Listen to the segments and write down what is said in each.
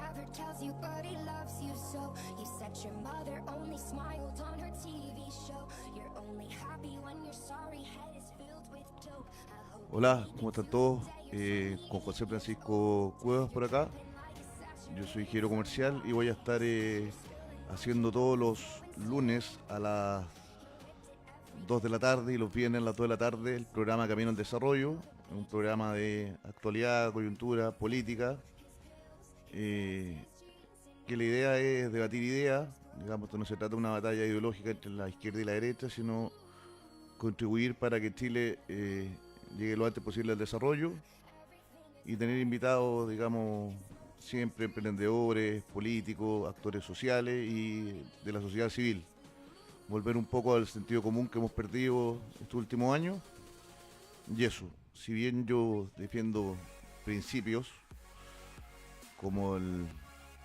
never tells you, but he loves you so. You said your mother only smiled on her TV show. You're only happy when your sorry head is filled with dope. Hola, ¿cómo están todos? Con José Francisco Cuevas por acá. Yo soy ingeniero comercial y voy a estar haciendo todos los lunes a las 2 de la tarde y los viernes a las 2 de la tarde el programa Camino al Desarrollo, un programa de actualidad, coyuntura, política, que la idea es debatir ideas. Digamos, esto no se trata de una batalla ideológica entre la izquierda y la derecha, sino contribuir para que Chile llegue lo antes posible al desarrollo y tener invitados, digamos, siempre emprendedores, políticos, actores sociales y de la sociedad civil. Volver un poco al sentido común que hemos perdido estos últimos años. Y eso, si bien yo defiendo principios como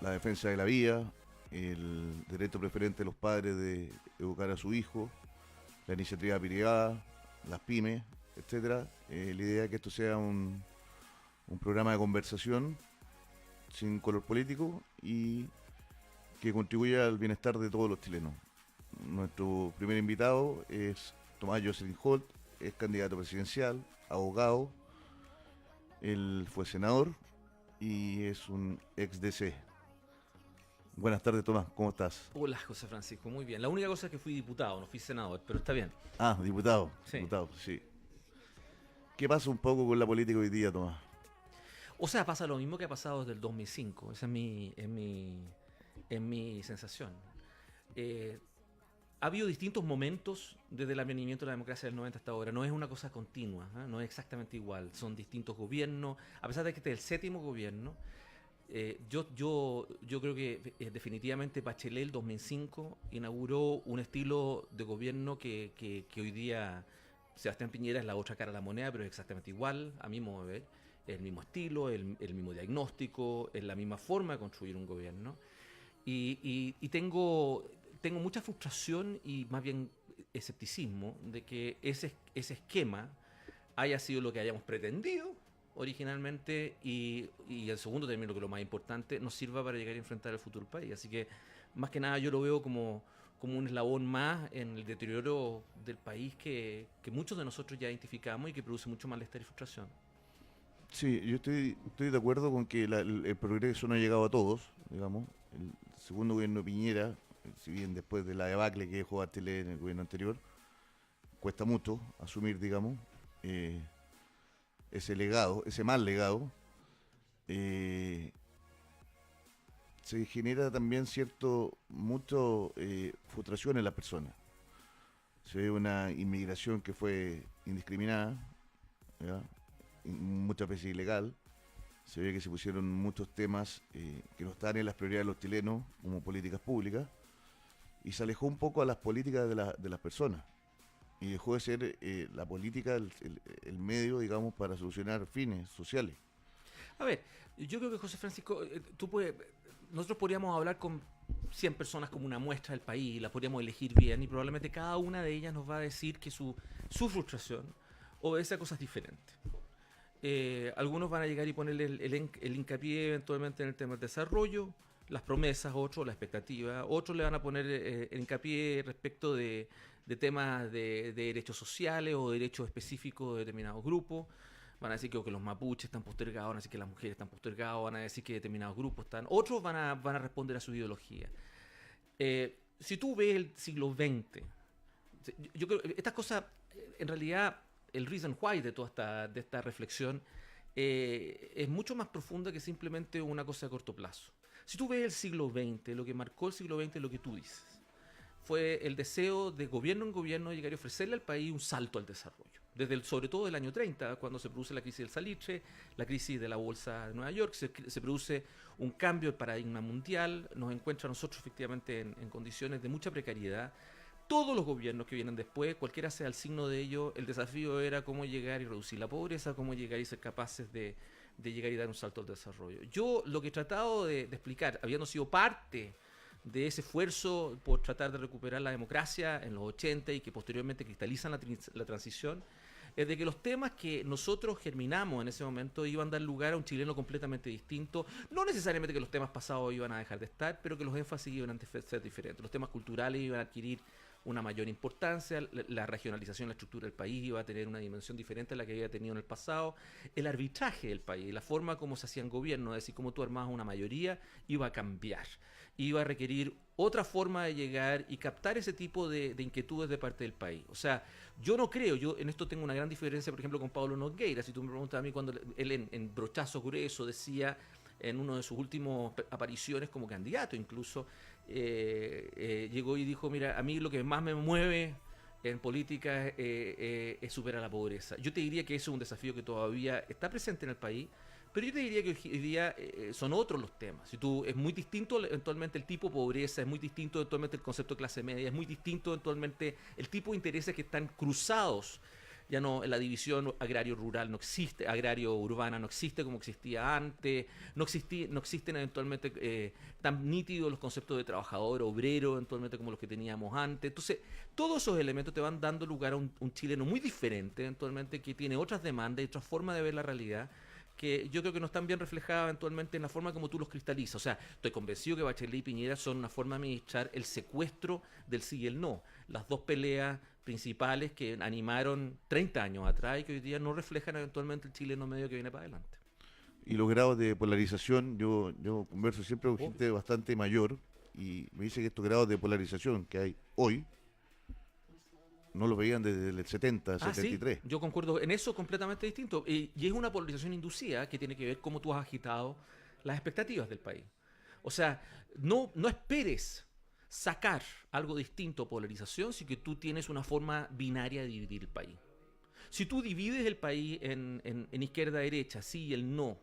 la defensa de la vida, el derecho preferente de los padres de educar a su hijo, la iniciativa privada, las pymes, etcétera, la idea es que esto sea un programa de conversación sin color político y que contribuya al bienestar de todos los chilenos. Nuestro primer invitado es Tomás Jocelyn Holt, es candidato presidencial, abogado, él fue senador y es un ex DC. Buenas tardes, Tomás, ¿cómo estás? Hola, José Francisco, muy bien. La única cosa es que fui diputado, no fui senador, pero está bien. Ah, diputado, Sí. diputado, sí. ¿Qué pasa un poco con la política hoy día, Tomás? O sea, pasa lo mismo que ha pasado desde el 2005. Esa es mi sensación. Ha habido distintos momentos desde el advenimiento de la democracia del 90 hasta ahora. No es una cosa continua, ¿eh? No es exactamente igual. Son distintos gobiernos. A pesar de que este es el séptimo gobierno, yo creo que definitivamente Bachelet el 2005 inauguró un estilo de gobierno que hoy día Sebastián Piñera es la otra cara de la moneda, pero es exactamente igual, a mi modo de ver. Es el mismo estilo, el mismo diagnóstico, es la misma forma de construir un gobierno. Y tengo mucha frustración y más bien escepticismo de que ese esquema haya sido lo que hayamos pretendido originalmente y en segundo término, que lo más importante, nos sirva para llegar a enfrentar el futuro país. Así que más que nada yo lo veo como un eslabón más en el deterioro del país que muchos de nosotros ya identificamos y que produce mucho malestar y frustración. Sí, yo estoy de acuerdo con que el progreso no ha llegado a todos, digamos. El segundo gobierno de Piñera, si bien después de la debacle que dejó Bachelet en el gobierno anterior, cuesta mucho asumir, digamos, ese legado, ese mal legado. Se genera también mucho frustración en las personas. Se ve una inmigración que fue indiscriminada, ¿ya? Muchas veces ilegal. Se ve que se pusieron muchos temas que no están en las prioridades de los chilenos como políticas públicas y se alejó un poco a las políticas de las personas y dejó de ser la política el medio, digamos, para solucionar fines sociales. A ver, yo creo que José Francisco, nosotros podríamos hablar con 100 personas como una muestra del país y las podríamos elegir bien y probablemente cada una de ellas nos va a decir que su frustración obedece a cosas diferentes. Algunos van a llegar y ponerle el hincapié eventualmente en el tema del desarrollo, las promesas, otros la expectativa, otros le van a poner el hincapié respecto de temas de derechos sociales o derechos específicos de determinados grupos. Van a decir que los mapuches están postergados, van a decir que las mujeres están postergadas, van a decir que determinados grupos están. Otros van a responder a su ideología. Si tú ves el siglo XX, yo creo que estas cosas, en realidad, el reason why de toda esta reflexión es mucho más profunda que simplemente una cosa a corto plazo. Si tú ves el siglo XX, lo que marcó el siglo XX es lo que tú dices. Fue el deseo de gobierno en gobierno de llegar a ofrecerle al país un salto al desarrollo. Sobre todo del año 30, cuando se produce la crisis del salitre, la crisis de la bolsa de Nueva York, se produce un cambio de paradigma mundial, nos encuentra a nosotros efectivamente en condiciones de mucha precariedad. Todos los gobiernos que vienen después, cualquiera sea el signo de ello, el desafío era cómo llegar y reducir la pobreza, cómo llegar y ser capaces de llegar y dar un salto al desarrollo. Yo lo que he tratado de explicar, habiendo sido parte de ese esfuerzo por tratar de recuperar la democracia en los 80 y que posteriormente cristalizan la transición, es de que los temas que nosotros germinamos en ese momento iban a dar lugar a un chileno completamente distinto. No necesariamente que los temas pasados iban a dejar de estar, pero que los énfasis iban a ser diferentes. Los temas culturales iban a adquirir una mayor importancia, la regionalización, la estructura del país iba a tener una dimensión diferente a la que había tenido en el pasado, el arbitraje del país, la forma como se hacían gobiernos, es decir, cómo tú armabas una mayoría, iba a cambiar, iba a requerir otra forma de llegar y captar ese tipo de inquietudes de parte del país. O sea, yo no creo, yo en esto tengo una gran diferencia, por ejemplo, con Pablo Nogueira. Si tú me preguntas a mí, cuando él en Brochazo Grueso decía en una de sus últimas apariciones como candidato incluso, llegó y dijo, mira, a mí lo que más me mueve en política es superar la pobreza. Yo te diría que ese es un desafío que todavía está presente en el país, pero yo te diría que hoy día son otros los temas. Si tú, es muy distinto eventualmente el tipo de pobreza, es muy distinto eventualmente el concepto de clase media, es muy distinto eventualmente el tipo de intereses que están cruzados. Ya no, la división agrario-rural no existe, agrario-urbana no existe como existía antes, no existen eventualmente tan nítidos los conceptos de trabajador, obrero, eventualmente como los que teníamos antes. Entonces, todos esos elementos te van dando lugar a un chileno muy diferente, eventualmente, que tiene otras demandas y otras formas de ver la realidad, que yo creo que no están bien reflejadas eventualmente en la forma como tú los cristalizas. O sea, estoy convencido que Bachelet y Piñera son una forma de administrar el secuestro del sí y el no. Las dos peleas principales que animaron 30 años atrás y que hoy día no reflejan eventualmente el chileno medio que viene para adelante. Y los grados de polarización, yo converso siempre con gente bastante mayor y me dice que estos grados de polarización que hay hoy no los veían desde el 70, 73. Sí, yo concuerdo en eso, completamente distinto. Y es una polarización inducida que tiene que ver cómo tú has agitado las expectativas del país. O sea, no esperes sacar algo distinto a polarización si que tú tienes una forma binaria de dividir el país. Si tú divides el país en izquierda-derecha, sí y el no,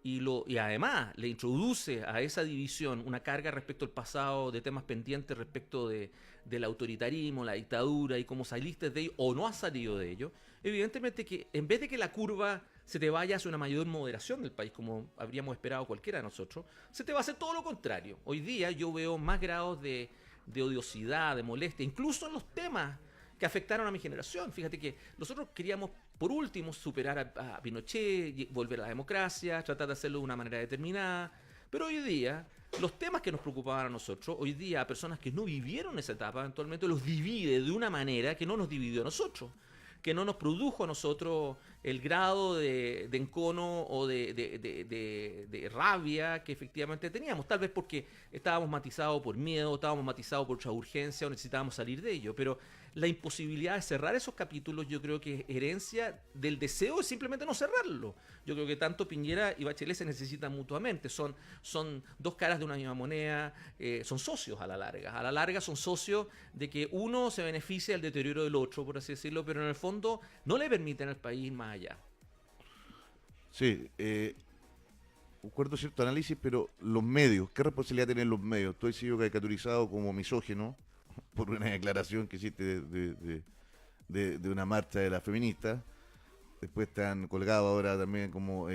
y además le introduce a esa división una carga respecto al pasado de temas pendientes respecto del autoritarismo, la dictadura y cómo saliste de ello o no has salido de ello, evidentemente que en vez de que la curva se te vaya hacia una mayor moderación del país, como habríamos esperado cualquiera de nosotros, se te va a hacer todo lo contrario. Hoy día yo veo más grados de odiosidad, de molestia, incluso en los temas que afectaron a mi generación. Fíjate que nosotros queríamos, por último, superar a Pinochet, volver a la democracia, tratar de hacerlo de una manera determinada, pero hoy día los temas que nos preocupaban a nosotros, hoy día a personas que no vivieron esa etapa, eventualmente los divide de una manera que no nos dividió a nosotros, que no nos produjo a nosotros el grado de encono o de rabia que efectivamente teníamos, tal vez porque estábamos matizados por miedo, estábamos matizados por otra urgencia o necesitábamos salir de ello, pero la imposibilidad de cerrar esos capítulos yo creo que es herencia del deseo de simplemente no cerrarlo. Yo creo que tanto Piñera y Bachelet se necesitan mutuamente, son dos caras de una misma moneda, son socios a la larga son socios de que uno se beneficia del deterioro del otro, por así decirlo, pero en el fondo no le permiten al país más allá. Sí, acuerdo cierto análisis, pero los medios, ¿qué responsabilidad tienen los medios? Tú has sido caricaturizado como misógino por una declaración que hiciste de una marcha de las feministas. Después te han colgado ahora también como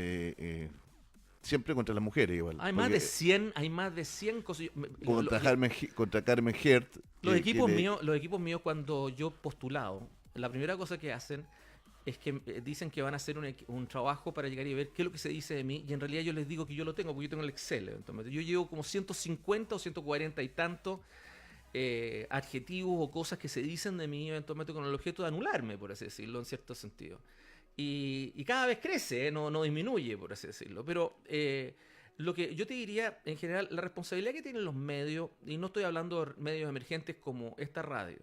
siempre contra las mujeres igual. Hay más de 100 cosas. Contra Carmen Hert. Los equipos míos cuando yo postulado, la primera cosa que hacen es que dicen que van a hacer un trabajo para llegar y ver qué es lo que se dice de mí, y en realidad yo les digo que yo lo tengo, porque yo tengo el Excel. Entonces, yo llevo como 150 o 140 y tantos adjetivos o cosas que se dicen de mí eventualmente con el objeto de anularme, por así decirlo, en cierto sentido. Y cada vez crece, no disminuye, por así decirlo. Pero lo que yo te diría, en general, la responsabilidad que tienen los medios, y no estoy hablando de medios emergentes como esta radio,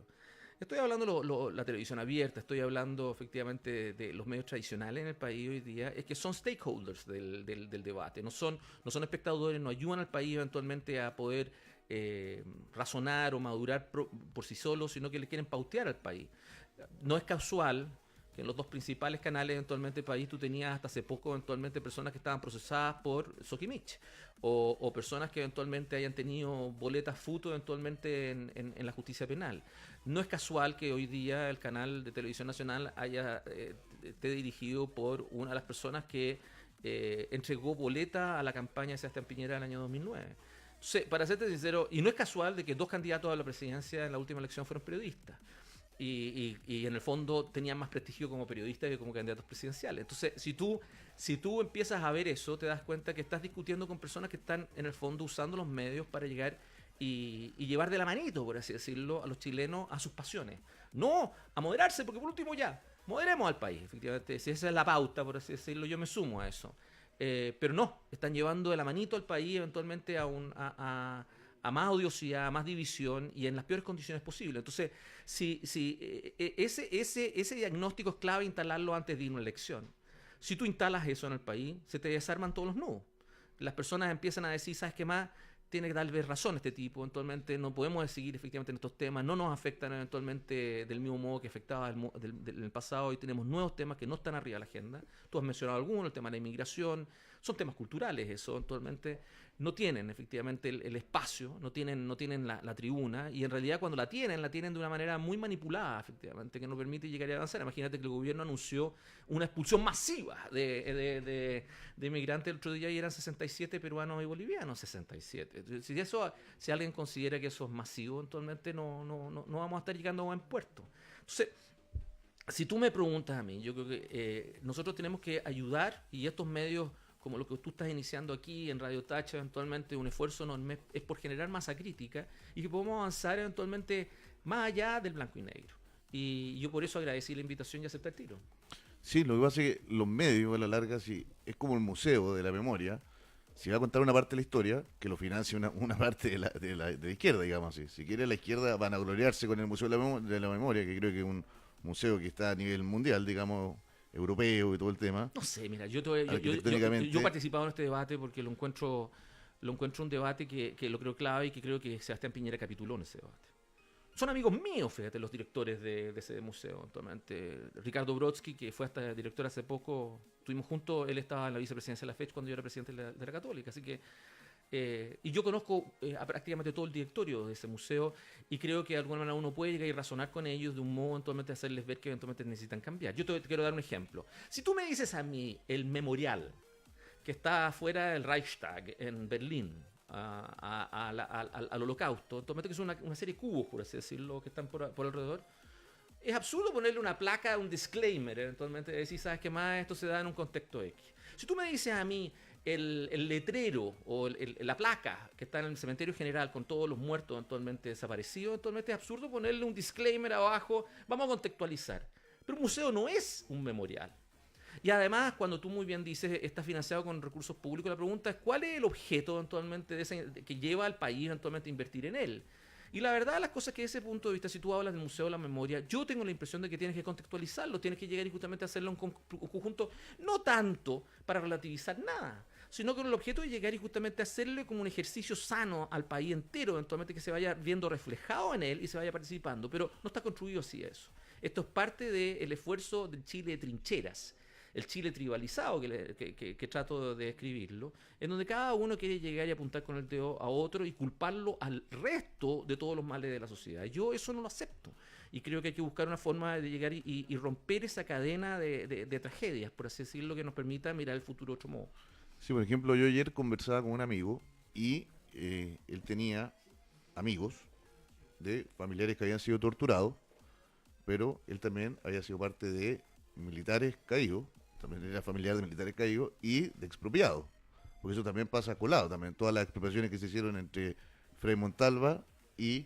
estoy hablando de la televisión abierta, estoy hablando efectivamente de los medios tradicionales en el país hoy día, es que son stakeholders del debate, no son espectadores, no ayudan al país eventualmente a poder razonar o madurar por sí solos, sino que le quieren pautear al país. No es casual que en los dos principales canales eventualmente del país tú tenías hasta hace poco eventualmente personas que estaban procesadas por Sokimich o personas que eventualmente hayan tenido boletas FUTO eventualmente en la justicia penal. No es casual que hoy día el canal de televisión nacional esté dirigido por una de las personas que entregó boleta a la campaña de Sebastián Piñera en el año 2009. Entonces, para serte sincero, y no es casual de que dos candidatos a la presidencia en la última elección fueron periodistas. y en el fondo tenían más prestigio como periodistas que como candidatos presidenciales. Entonces, si tú empiezas a ver eso, te das cuenta que estás discutiendo con personas que están en el fondo usando los medios para llegar y llevar de la manito, por así decirlo, a los chilenos a sus pasiones. No a moderarse, porque por último ya, moderemos al país, efectivamente. Si esa es la pauta, por así decirlo, yo me sumo a eso. Pero no, están llevando de la manito al país eventualmente a más odiosidad, a más división y en las peores condiciones posibles. Entonces, ese diagnóstico es clave instalarlo antes de ir a una elección. Si tú instalas eso en el país, se te desarman todos los nudos. Las personas empiezan a decir, ¿sabes qué más? Tiene tal vez razón este tipo, eventualmente no podemos seguir efectivamente en estos temas, no nos afectan eventualmente del mismo modo que afectaba del pasado. Hoy tenemos nuevos temas que no están arriba de la agenda. Tú has mencionado algunos, el tema de la inmigración, son temas culturales, eso eventualmente no tienen efectivamente el espacio, no tienen la tribuna, y en realidad cuando la tienen de una manera muy manipulada, efectivamente, que no permite llegar a avanzar. Imagínate que el gobierno anunció una expulsión masiva de inmigrantes el otro día y eran 67 peruanos y bolivianos, 67. Si alguien considera que eso es masivo, eventualmente no vamos a estar llegando a buen puerto. Entonces, si tú me preguntas a mí, yo creo que nosotros tenemos que ayudar, y estos medios como lo que tú estás iniciando aquí en Radio Tacha, eventualmente un esfuerzo enorme es por generar masa crítica y que podamos avanzar eventualmente más allá del blanco y negro. Y yo por eso agradecí la invitación y acepté el tiro. Sí, lo que pasa es que los medios a la larga sí, es como el museo de la memoria. Si va a contar una parte de la historia, que lo financie una parte de la izquierda, digamos así. Si quiere la izquierda van a gloriarse con el Museo de la Memoria, que creo que es un museo que está a nivel mundial, digamos, europeo y todo el tema. No sé, mira, yo he participado en este debate porque lo encuentro un debate que lo creo clave y que creo que Sebastián Piñera capituló en ese debate. Son amigos míos, fíjate, los directores de ese museo actualmente. Ricardo Brodsky, que fue hasta director hace poco, estuvimos juntos, él estaba en la vicepresidencia de la FECH cuando yo era presidente de la Católica, así que y yo conozco a prácticamente todo el directorio de ese museo y creo que de alguna manera uno puede llegar y razonar con ellos de un modo eventualmente hacerles ver que eventualmente necesitan cambiar. Yo te quiero dar un ejemplo. Si tú me dices a mí el memorial que está afuera del Reichstag en Berlín al holocausto, eventualmente que es una serie de cubos, por así decirlo, que están por alrededor, es absurdo ponerle una placa, un disclaimer, eventualmente decir, ¿sabes qué más? Esto se da en un contexto X. Si tú me dices a mí el letrero o la placa que está en el cementerio general con todos los muertos eventualmente desaparecidos, eventualmente es absurdo ponerle un disclaimer abajo, vamos a contextualizar. Pero un museo no es un memorial. Y además, cuando tú muy bien dices, está financiado con recursos públicos, la pregunta es, ¿cuál es el objeto eventualmente que lleva al país eventualmente a invertir en él? Y la verdad, las cosas que desde ese punto de vista, si tú hablas del Museo de la Memoria, yo tengo la impresión de que tienes que contextualizarlo, tienes que llegar y justamente hacerlo en conjunto, no tanto para relativizar nada, sino con el objeto de llegar y justamente hacerle como un ejercicio sano al país entero, eventualmente que se vaya viendo reflejado en él y se vaya participando, pero no está construido así eso. Esto es parte del esfuerzo del Chile de trincheras, el Chile tribalizado que trato de describirlo, en donde cada uno quiere llegar y apuntar con el dedo a otro y culparlo al resto de todos los males de la sociedad. Yo eso no lo acepto y creo que hay que buscar una forma de llegar y romper esa cadena de tragedias, por así decirlo, que nos permita mirar el futuro de otro modo. Sí, por ejemplo, yo ayer conversaba con un amigo y él tenía amigos de familiares que habían sido torturados, pero él también había sido parte de militares caídos, también era familiar de militares caídos y de expropiados, porque eso también pasa colado, también todas las expropiaciones que se hicieron entre Frei Montalva y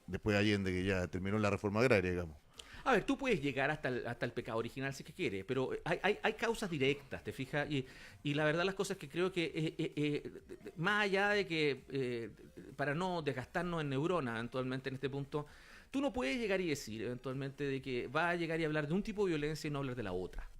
después Allende, que ya terminó la reforma agraria, digamos. A ver, tú puedes llegar hasta el pecado original si es que quieres, pero hay causas directas, ¿te fijas? Y la verdad las cosas que creo que, más allá de que, para no desgastarnos en neuronas eventualmente en este punto, tú no puedes llegar y decir eventualmente de que va a llegar y hablar de un tipo de violencia y no hablar de la otra.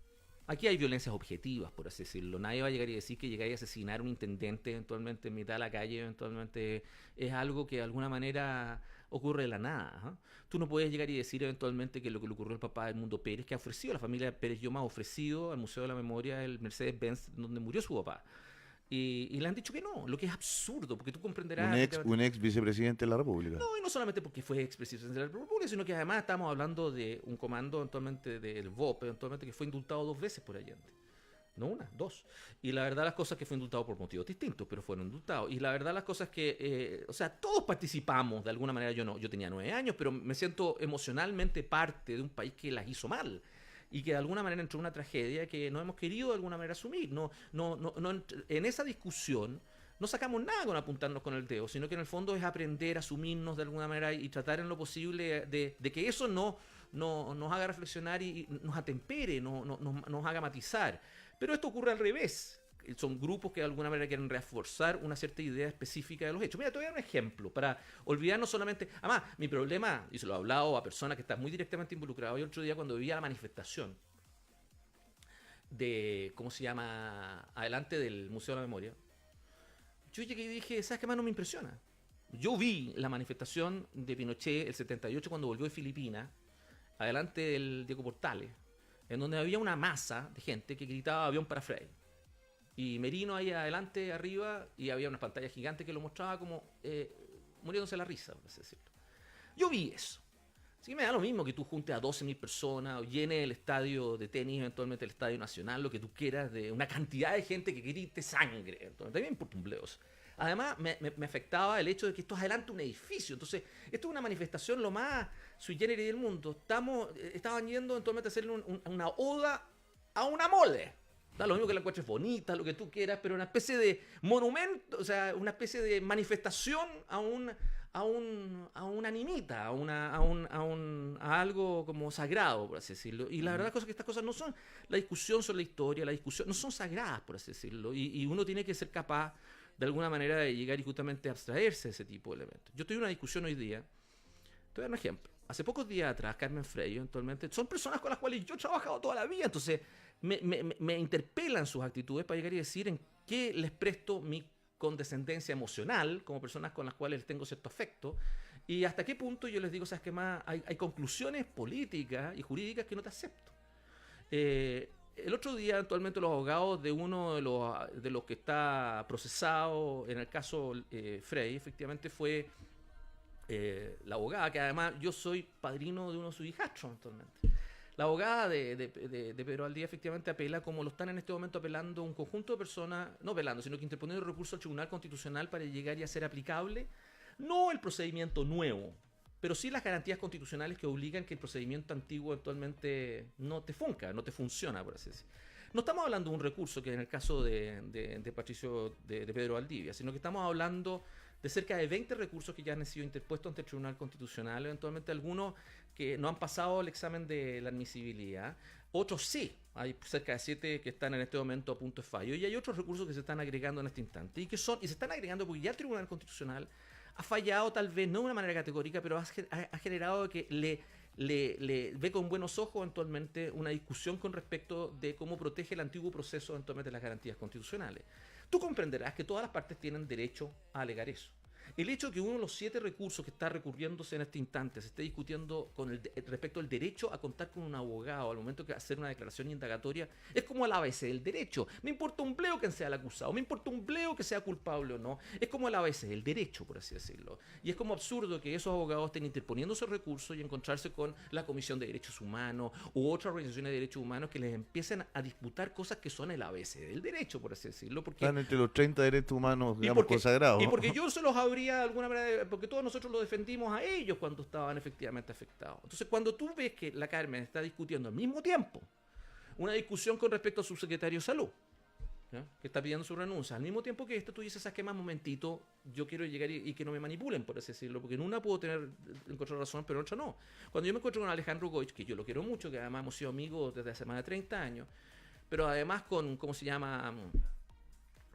Aquí hay violencias objetivas, por así decirlo. Nadie va a llegar y decir que llegáis a asesinar a un intendente eventualmente en mitad de la calle, eventualmente es algo que de alguna manera ocurre de la nada. ¿Eh? Tú no puedes llegar y decir eventualmente que lo que le ocurrió al papá de Edmundo Pérez, que ha ofrecido, la familia Pérez Lloma ha ofrecido al Museo de la Memoria el Mercedes-Benz donde murió su papá. Y le han dicho que no, lo que es absurdo, porque tú comprenderás... Un ex vicepresidente de la República. No, y no solamente porque fue expresidente de la República, sino que además estamos hablando de un comando eventualmente del BOP, eventualmente que fue indultado 2 veces por Allende. No una, dos. Y la verdad las cosas es que fue indultado por motivos distintos, pero fueron indultados. Y la verdad las cosas es que, o sea, todos participamos de alguna manera. Yo tenía 9 años, pero me siento emocionalmente parte de un país que las hizo mal. Y que de alguna manera entró en una tragedia que no hemos querido de alguna manera asumir. En esa discusión no sacamos nada con apuntarnos con el dedo, sino que en el fondo es aprender a asumirnos de alguna manera y tratar en lo posible de que eso no nos haga reflexionar y nos atempere, nos haga matizar. Pero esto ocurre al revés. Son grupos que de alguna manera quieren reforzar una cierta idea específica de los hechos. Mira, te voy a dar un ejemplo para olvidarnos solamente. Además, mi problema, y se lo he hablado a personas que están muy directamente involucradas. Yo el otro día cuando vivía la manifestación de, ¿cómo se llama?, adelante del Museo de la Memoria, yo llegué y dije, ¿sabes qué más no me impresiona? Yo vi la manifestación de Pinochet el 78 cuando volvió de Filipinas, adelante del Diego Portales, en donde había una masa de gente que gritaba avión para Frei. Y Merino ahí adelante, arriba, y había una pantalla gigante que lo mostraba como muriéndose la risa, por así decirlo. Yo vi eso. Así que me da lo mismo que tú juntes a 12.000 personas o llenes el estadio de tenis, eventualmente el estadio nacional, lo que tú quieras, de una cantidad de gente que grite sangre. Entonces, también por un bleos. Además, me afectaba el hecho de que esto es adelante un edificio. Entonces, esto es una manifestación lo más sui generis del mundo. Estaban yendo eventualmente a hacerle una oda a una mole. Da lo mismo que la encuentres bonita, lo que tú quieras, pero una especie de monumento, o sea, una especie de manifestación a una animita, a algo como sagrado, por así decirlo. Y la verdad es que estas cosas no son la discusión sobre la historia, la discusión no son sagradas, por así decirlo. Y uno tiene que ser capaz, de alguna manera, de llegar y justamente abstraerse de ese tipo de elementos. Yo estoy en una discusión hoy día, te voy a dar un ejemplo. Hace pocos días atrás, Carmen Frey, eventualmente, son personas con las cuales yo he trabajado toda la vida, entonces me interpelan sus actitudes para llegar y decir en qué les presto mi condescendencia emocional como personas con las cuales tengo cierto afecto y hasta qué punto yo les digo, ¿sabes qué más? Hay conclusiones políticas y jurídicas que no te acepto. El otro día, actualmente, los abogados de uno de los que está procesado en el caso Frey, efectivamente fue la abogada, que además yo soy padrino de uno de sus hijastros, actualmente. La abogada de Pedro Valdivia efectivamente apela, como lo están en este momento apelando un conjunto de personas, no apelando, sino que interponiendo recurso al Tribunal Constitucional para llegar y hacer aplicable, no el procedimiento nuevo, pero sí las garantías constitucionales que obligan que el procedimiento antiguo actualmente no te funciona, por así decirlo. No estamos hablando de un recurso que en el caso de Patricio, de Pedro Valdivia, sino que estamos hablando de cerca de 20 recursos que ya han sido interpuestos ante el Tribunal Constitucional, eventualmente algunos que no han pasado el examen de la admisibilidad, otros sí, hay cerca de 7 que están en este momento a punto de fallo, y hay otros recursos que se están agregando en este instante, y se están agregando porque ya el Tribunal Constitucional ha fallado, tal vez no de una manera categórica, pero ha generado que le ve con buenos ojos eventualmente una discusión con respecto de cómo protege el antiguo proceso eventualmente las garantías constitucionales. Tú comprenderás que todas las partes tienen derecho a alegar eso. El hecho de que uno de los 7 recursos que está recurriéndose en este instante se esté discutiendo respecto al derecho a contar con un abogado al momento de hacer una declaración indagatoria es como el ABC del derecho. Me importa un bleo quién sea el acusado, me importa un bleo que sea culpable o no. Es como el ABC del derecho, por así decirlo. Y es como absurdo que esos abogados estén interponiendo esos recursos y encontrarse con la Comisión de Derechos Humanos u otras organizaciones de derechos humanos que les empiecen a disputar cosas que son el ABC del derecho, por así decirlo. Porque están entre los 30 derechos humanos, digamos, consagrados. Y porque yo se los habría de alguna manera, porque todos nosotros lo defendimos a ellos cuando estaban efectivamente afectados. Entonces, cuando tú ves que la Carmen está discutiendo al mismo tiempo una discusión con respecto al subsecretario de Salud, ¿ya?, que está pidiendo su renuncia, al mismo tiempo que esto, tú dices, ¿sabes qué más? Momentito, yo quiero llegar y que no me manipulen, por así decirlo, porque en una puedo encontrar razón, pero en otra no. Cuando yo me encuentro con Alejandro Goich, que yo lo quiero mucho, que además hemos sido amigos desde hace más de 30 años, pero además con, ¿cómo se llama?,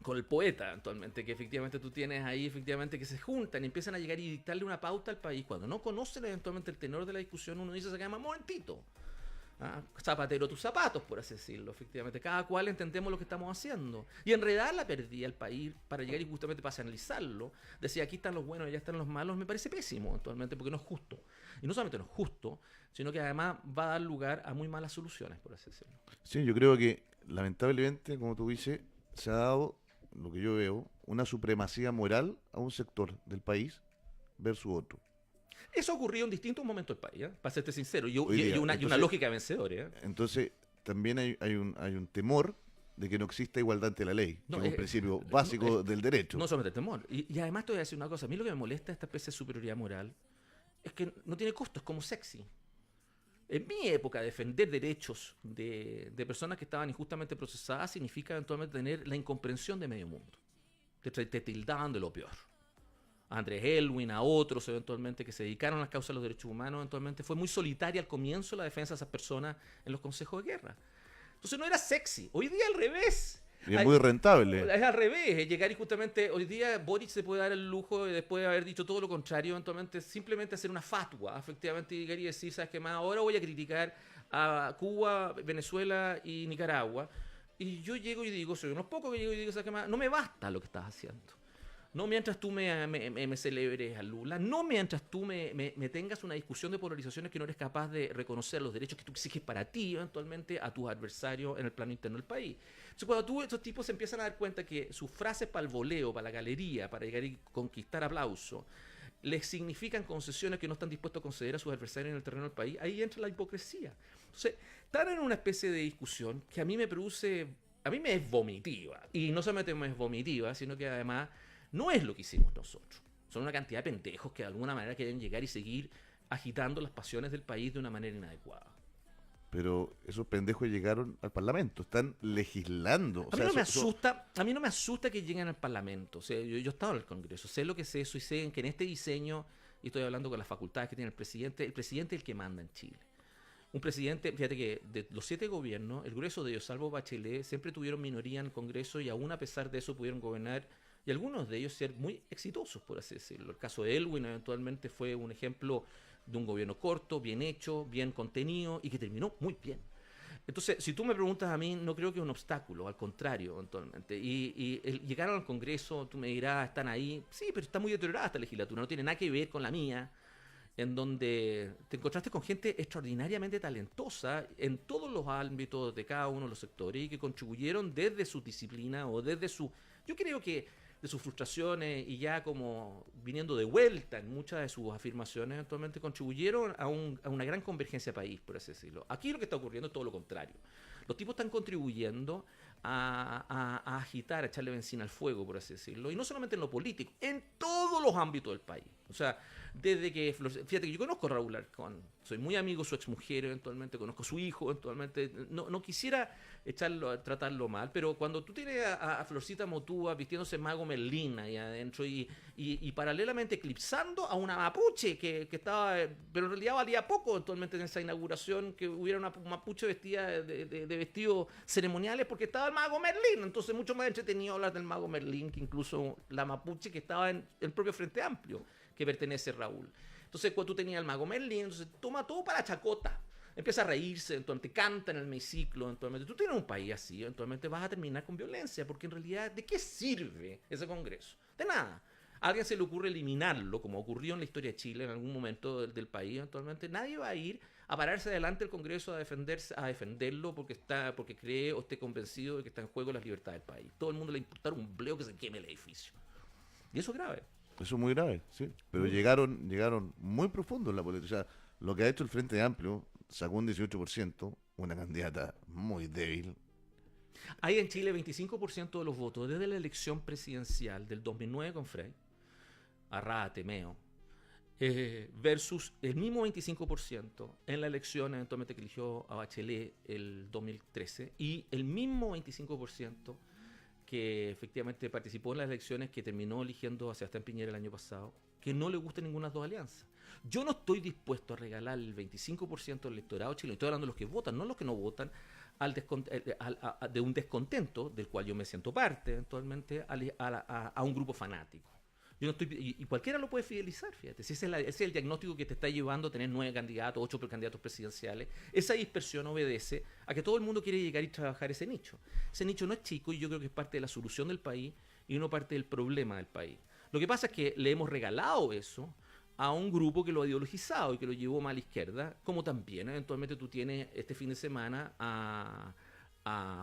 con el poeta actualmente, que efectivamente tú tienes ahí, efectivamente, que se juntan y empiezan a llegar y dictarle una pauta al país. Cuando no conocen eventualmente el tenor de la discusión, uno dice, se llama momentito. Zapatero tus zapatos, por así decirlo. Efectivamente, cada cual entendemos lo que estamos haciendo. Y enredar la perdida al país para llegar y justamente para analizarlo, decir aquí están los buenos y allá están los malos, me parece pésimo actualmente, porque no es justo. Y no solamente no es justo, sino que además va a dar lugar a muy malas soluciones, por así decirlo. Sí, yo creo que lamentablemente, como tú dices, se ha dado, lo que yo veo, una supremacía moral a un sector del país versus otro. Eso ha ocurrido en distintos momentos del país, para serte sincero, y Hoy día. una Entonces, lógica vencedora. Entonces, también hay un temor de que no exista igualdad ante la ley, No, que es un principio básico del derecho. No solamente temor. Y además te voy a decir una cosa. A mí lo que me molesta de esta especie de superioridad moral es que no tiene costo, es como sexy. En mi época, defender derechos de personas que estaban injustamente procesadas significa eventualmente tener la incomprensión de medio mundo. Te tildaban de lo peor. A Andrés Elwin, a otros eventualmente que se dedicaron a las causas de los derechos humanos, eventualmente fue muy solitaria al comienzo la defensa de esas personas en los consejos de guerra. Entonces no era sexy. Hoy día al revés. Y es muy rentable. Es al revés, es llegar y justamente hoy día Boric se puede dar el lujo de, después de haber dicho todo lo contrario, eventualmente simplemente hacer una fatua, efectivamente llegar y decir, ¿sabes qué más? Ahora voy a criticar a Cuba, Venezuela y Nicaragua. Y yo llego y digo, soy unos pocos que llego y digo, ¿sabes qué más? No me basta lo que estás haciendo. No mientras tú me celebres a Lula, no mientras tú me tengas una discusión de polarizaciones que no eres capaz de reconocer los derechos que tú exiges para ti, eventualmente, a tus adversarios en el plano interno del país. Entonces, cuando estos tipos se empiezan a dar cuenta que sus frases para el voleo, para la galería, para llegar y conquistar aplauso, les significan concesiones que no están dispuestos a conceder a sus adversarios en el terreno del país, ahí entra la hipocresía. Entonces, están en una especie de discusión que a mí me es vomitiva. Y no solamente me es vomitiva, sino que además no es lo que hicimos nosotros. Son una cantidad de pendejos que de alguna manera quieren llegar y seguir agitando las pasiones del país de una manera inadecuada. Pero esos pendejos llegaron al Parlamento, están legislando. A mí no me asusta que lleguen al Parlamento. O sea, yo he estado en el Congreso, sé lo que es eso y sé que en este diseño, y estoy hablando con las facultades que tiene el presidente es el que manda en Chile. Un presidente, fíjate que de los 7 gobiernos, el grueso de ellos, salvo Bachelet, siempre tuvieron minoría en el Congreso y aún a pesar de eso pudieron gobernar y algunos de ellos ser muy exitosos, por así decirlo. El caso de Elwin eventualmente fue un ejemplo de un gobierno corto, bien hecho, bien contenido y que terminó muy bien. Entonces, si tú me preguntas a mí, no creo que es un obstáculo, al contrario, eventualmente. Y llegaron al Congreso, tú me dirás, están ahí, sí, pero está muy deteriorada esta legislatura, no tiene nada que ver con la mía, en donde te encontraste con gente extraordinariamente talentosa en todos los ámbitos de cada uno de los sectores y que contribuyeron desde su disciplina o desde su... Yo creo que de sus frustraciones y ya como viniendo de vuelta en muchas de sus afirmaciones, actualmente contribuyeron a una gran convergencia de país, por así decirlo. Aquí lo que está ocurriendo es todo lo contrario. Los tipos están contribuyendo a agitar, a echarle benzina al fuego, por así decirlo, y no solamente en lo político, en todos los ámbitos del país. O sea, desde que, fíjate que yo conozco a Raúl Alarcón, soy muy amigo de su exmujer eventualmente, conozco a su hijo eventualmente, no quisiera tratarlo mal, pero cuando tú tienes a Florcita Motúa vistiéndose Mago Merlín ahí adentro y paralelamente eclipsando a una mapuche que estaba, pero en realidad valía poco eventualmente en esa inauguración que hubiera una mapuche vestida de vestidos ceremoniales porque estaba el Mago Merlín, entonces mucho más entretenido hablar del Mago Merlín que incluso la mapuche que estaba en el propio Frente Amplio que pertenece a Raúl. Entonces cuando tú tenías el Mago Merlín, entonces toma todo para chacota. Empieza a reírse, eventualmente canta en el hemiciclo, eventualmente tú tienes un país así, eventualmente vas a terminar con violencia, porque en realidad, ¿de qué sirve ese Congreso? De nada. A alguien se le ocurre eliminarlo, como ocurrió en la historia de Chile en algún momento del país, eventualmente nadie va a ir a pararse delante del Congreso a defenderlo porque cree o esté convencido de que está en juego las libertades del país. Todo el mundo le importa un bleo que se queme el edificio. Y eso es grave. Eso es muy grave, sí. Pero llegaron muy profundo en la política. O sea, lo que ha hecho el Frente Amplio, sacó un 18%, una candidata muy débil. Hay en Chile 25% de los votos desde la elección presidencial del 2009 con Frey, Arrate, Meo, versus el mismo 25% en la elección eventualmente que eligió a Bachelet el 2013 y el mismo 25% que efectivamente participó en las elecciones que terminó eligiendo a Sebastián Piñera el año pasado, que no le gusta ninguna de las dos alianzas. Yo no estoy dispuesto a regalar el 25% del electorado chileno, estoy hablando de los que votan, no los que no votan, de un descontento del cual yo me siento parte eventualmente a un grupo fanático. Yo no estoy, y cualquiera lo puede fidelizar, fíjate. Si ese es el diagnóstico que te está llevando a tener 9 candidatos, 8 precandidatos presidenciales, esa dispersión obedece a que todo el mundo quiere llegar y trabajar ese nicho. Ese nicho no es chico y yo creo que es parte de la solución del país y no parte del problema del país. Lo que pasa es que le hemos regalado eso a un grupo que lo ha ideologizado y que lo llevó más a la izquierda, como también eventualmente tú tienes este fin de semana a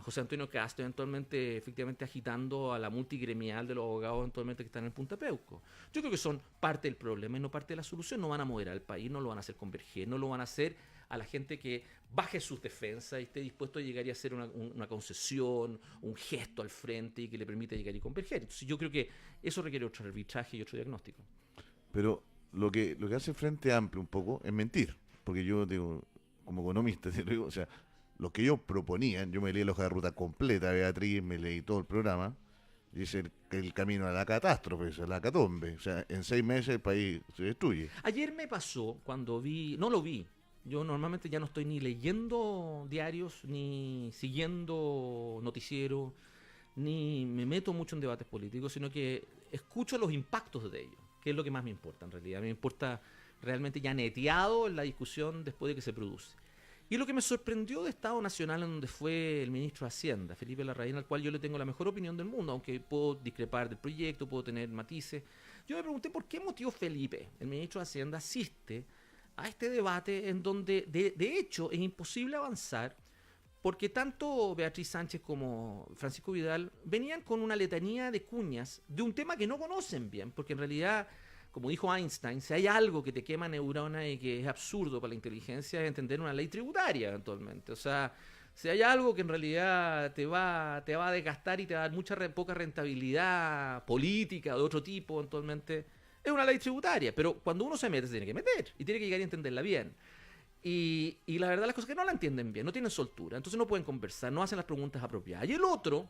José Antonio Castro eventualmente efectivamente agitando a la multigremial de los abogados eventualmente que están en Punta Peuco. Yo creo que son parte del problema y no parte de la solución. No van a mover al país, no lo van a hacer converger, no lo van a hacer a la gente que baje sus defensas y esté dispuesto a llegar y hacer una concesión, un gesto al frente y que le permita llegar y converger. Entonces yo creo que eso requiere otro arbitraje y otro diagnóstico. Pero lo que hace el Frente Amplio un poco es mentir, porque yo digo, como economista, te lo digo, o sea, lo que ellos proponían, yo me leí la hoja de ruta completa, Beatriz, me leí todo el programa, y es el camino a la catástrofe, a la catombe. O sea, en 6 meses el país se destruye. Ayer me pasó cuando no lo vi, yo normalmente ya no estoy ni leyendo diarios, ni siguiendo noticieros, ni me meto mucho en debates políticos, sino que escucho los impactos de ellos, que es lo que más me importa en realidad. Me importa realmente ya neteado en la discusión después de que se produce. Y lo que me sorprendió de Estado Nacional, en donde fue el ministro de Hacienda, Felipe Larraín, al cual yo le tengo la mejor opinión del mundo, aunque puedo discrepar del proyecto, puedo tener matices. Yo me pregunté por qué motivo Felipe, el ministro de Hacienda, asiste a este debate en donde de hecho es imposible avanzar, porque tanto Beatriz Sánchez como Francisco Vidal venían con una letanía de cuñas de un tema que no conocen bien, porque en realidad, como dijo Einstein, si hay algo que te quema neuronas y que es absurdo para la inteligencia, es entender una ley tributaria eventualmente. O sea, si hay algo que en realidad te va a desgastar y te va a dar poca rentabilidad política o de otro tipo eventualmente, es una ley tributaria. Pero cuando uno se mete, se tiene que meter y tiene que llegar a entenderla bien. Y la verdad, las cosas que no la entienden bien, no tienen soltura, entonces no pueden conversar, no hacen las preguntas apropiadas. Y el otro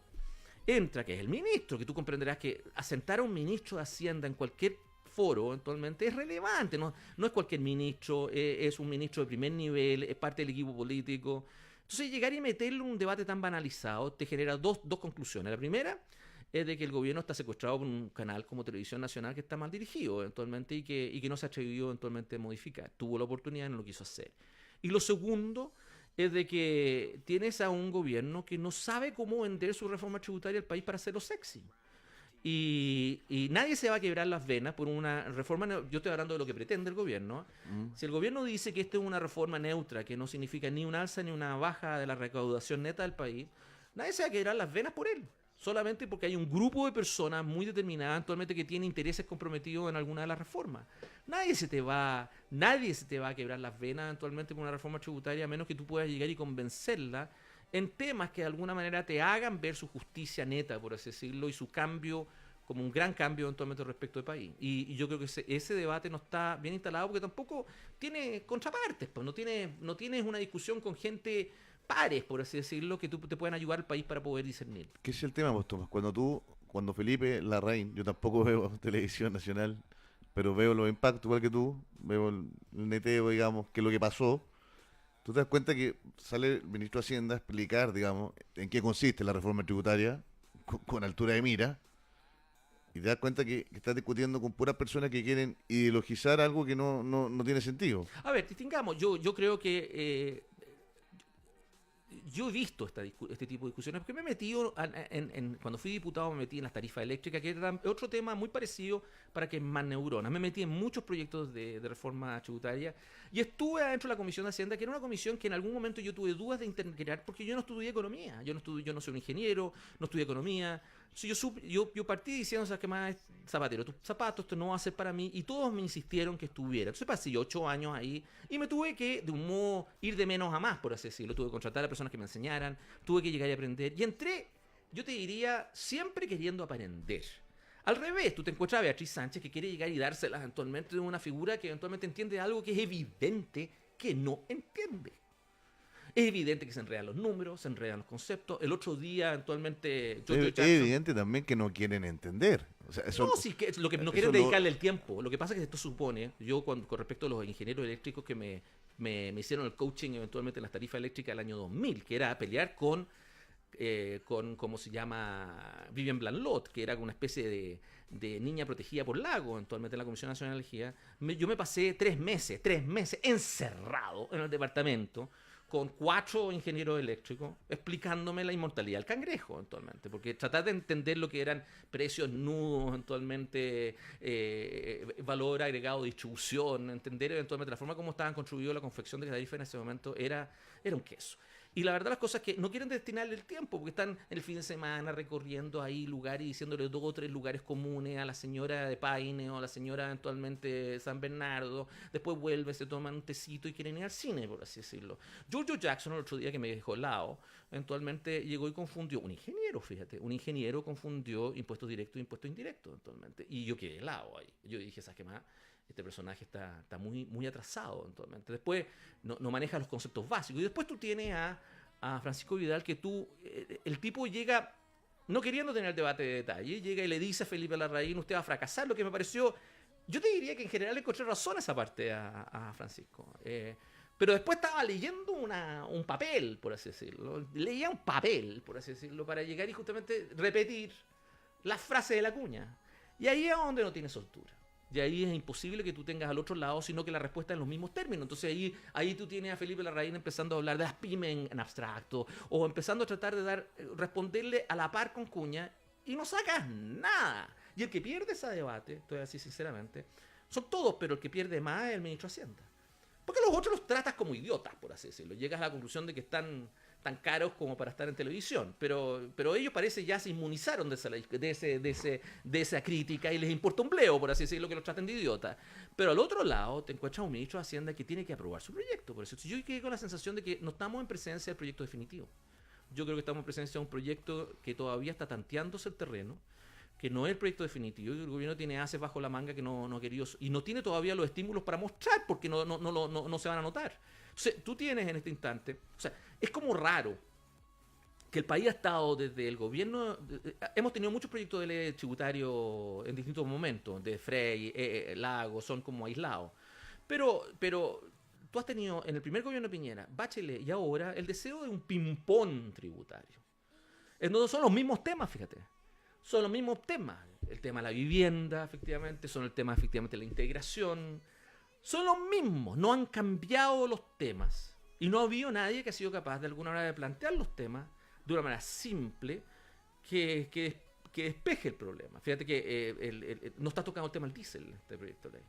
entra, que es el ministro, que tú comprenderás que asentar a un ministro de Hacienda en cualquier foro eventualmente es relevante, no es cualquier ministro, es un ministro de primer nivel, es parte del equipo político. Entonces llegar y meterlo en un debate tan banalizado te genera dos conclusiones. La primera es de que el gobierno está secuestrado por un canal como Televisión Nacional que está mal dirigido eventualmente y que no se ha atrevido eventualmente a modificar. Tuvo la oportunidad y no lo quiso hacer. Y lo segundo es de que tienes a un gobierno que no sabe cómo vender su reforma tributaria al país para hacerlo sexy. Y nadie se va a quebrar las venas por una reforma. Yo estoy hablando de lo que pretende el gobierno. Si el gobierno dice que esto es una reforma neutra, que no significa ni un alza ni una baja de la recaudación neta del país, nadie se va a quebrar las venas por él. Solamente porque hay un grupo de personas muy determinadas actualmente que tiene intereses comprometidos en alguna de las reformas. Nadie se te va a quebrar las venas actualmente por una reforma tributaria, a menos que tú puedas llegar y convencerla en temas que de alguna manera te hagan ver su justicia neta, por así decirlo, y su cambio como un gran cambio eventualmente respecto del país. Y yo creo que ese debate no está bien instalado porque tampoco tiene contrapartes, pues no tienes una discusión con gente pares, por así decirlo, que te puedan ayudar al país para poder discernir. ¿Qué es el tema, vos, Tomás? Cuando Felipe Larraín, yo tampoco veo Televisión Nacional, pero veo los impactos igual que tú, veo el neteo, digamos, que es lo que pasó. Tú te das cuenta que sale el ministro de Hacienda a explicar, digamos, en qué consiste la reforma tributaria con altura de mira, y te das cuenta que estás discutiendo con puras personas que quieren ideologizar algo que no tiene sentido. A ver, distingamos. Yo creo que yo he visto este tipo de discusiones porque me he metido, cuando fui diputado me metí en las tarifas eléctricas, que era otro tema muy parecido para que más neuronas. Me metí en muchos proyectos de reforma tributaria y estuve adentro de la Comisión de Hacienda, que era una comisión que en algún momento yo tuve dudas de integrar porque yo no estudié economía, yo no soy un ingeniero, no estudié economía. Yo partí diciendo, ¿sabes qué más, Zapatero? Tus zapatos, esto no va a ser para mí. Y todos me insistieron que estuviera. Entonces pasé 8 años ahí y me tuve que, de un modo, ir de menos a más, por así decirlo. Tuve que contratar a personas que me enseñaran, tuve que llegar a aprender. Y entré, yo te diría, siempre queriendo aprender. Al revés, tú te encuentras a Beatriz Sánchez que quiere llegar y dárselas eventualmente de una figura que eventualmente entiende algo que es evidente que no entiende. Es evidente que se enredan los números, se enredan los conceptos. El otro día, actualmente... Es evidente también que no quieren entender. O sea, eso, no, sí, que lo que no quieren dedicarle el tiempo. Lo que pasa es que esto supone, con respecto a los ingenieros eléctricos que me hicieron el coaching eventualmente en las tarifas eléctricas del año 2000, que era pelear con ¿cómo se llama? Vivian Blanlot, que era una especie de niña protegida por lago, eventualmente en la Comisión Nacional de Energía. Yo me pasé 3 meses encerrado en el departamento con 4 ingenieros eléctricos explicándome la inmortalidad del cangrejo eventualmente, porque tratar de entender lo que eran precios nudos, eventualmente valor agregado de distribución, entender eventualmente la forma como estaban construidos la confección de la tarifa en ese momento era un queso. Y la verdad las cosas es que no quieren destinarle el tiempo, porque están el fin de semana recorriendo ahí lugares y diciéndole 2 o 3 lugares comunes a la señora de Paine o a la señora eventualmente de San Bernardo. Después vuelve, se toman un tecito y quieren ir al cine, por así decirlo. Giorgio Jackson, el otro día que me dejó helado, eventualmente llegó y confundió, un ingeniero, fíjate, un ingeniero confundió impuestos directos e impuestos indirectos, eventualmente. Y yo quedé helado ahí. Yo dije, ¿sabes qué más? Este personaje está muy, muy atrasado eventualmente. Después no maneja los conceptos básicos. Y después tú tienes a Francisco Vidal, que el tipo llega no queriendo tener el debate de detalle, llega y le dice a Felipe Larraín, usted va a fracasar, lo que me pareció... Yo te diría que en general le encontré razón a esa parte a Francisco. Pero después estaba leyendo un papel, por así decirlo. Leía un papel, por así decirlo, para llegar y justamente repetir las frases de la cuña. Y ahí es donde no tiene soltura. Y ahí es imposible que tú tengas al otro lado, sino que la respuesta es en los mismos términos. Entonces ahí tú tienes a Felipe Larraín empezando a hablar de las pymes en abstracto, o empezando a tratar de responderle a la par con cuña, y no sacas nada. Y el que pierde ese debate, estoy así sinceramente, son todos, pero el que pierde más es el ministro de Hacienda. Porque los otros los tratas como idiotas, por así decirlo. Llegas a la conclusión de que están tan caros como para estar en televisión. Pero ellos parece ya se inmunizaron de esa crítica y les importa un bleo, por así decirlo, que los traten de idiotas. Pero al otro lado te encuentras un ministro de Hacienda que tiene que aprobar su proyecto. Por eso yo quedé con la sensación de que no estamos en presencia del proyecto definitivo. Yo creo que estamos en presencia de un proyecto que todavía está tanteándose el terreno, que no es el proyecto definitivo, y el gobierno tiene haces bajo la manga que no ha querido, y no tiene todavía los estímulos para mostrar, porque no se van a notar. Entonces, tú tienes en este instante, o sea, es como raro que el país ha estado desde el gobierno, hemos tenido muchos proyectos de ley tributario en distintos momentos, de Frey, Lago, son como aislados, pero tú has tenido en el primer gobierno de Piñera, Bachelet y ahora el deseo de un ping-pong tributario. No son los mismos temas, fíjate. Son los mismos temas. El tema de la vivienda, efectivamente, son el tema, efectivamente, de la integración. Son los mismos, no han cambiado los temas. Y no ha habido nadie que ha sido capaz de alguna manera de plantear los temas de una manera simple que despeje el problema. Fíjate que no está tocando el tema del diésel en este proyecto de ley.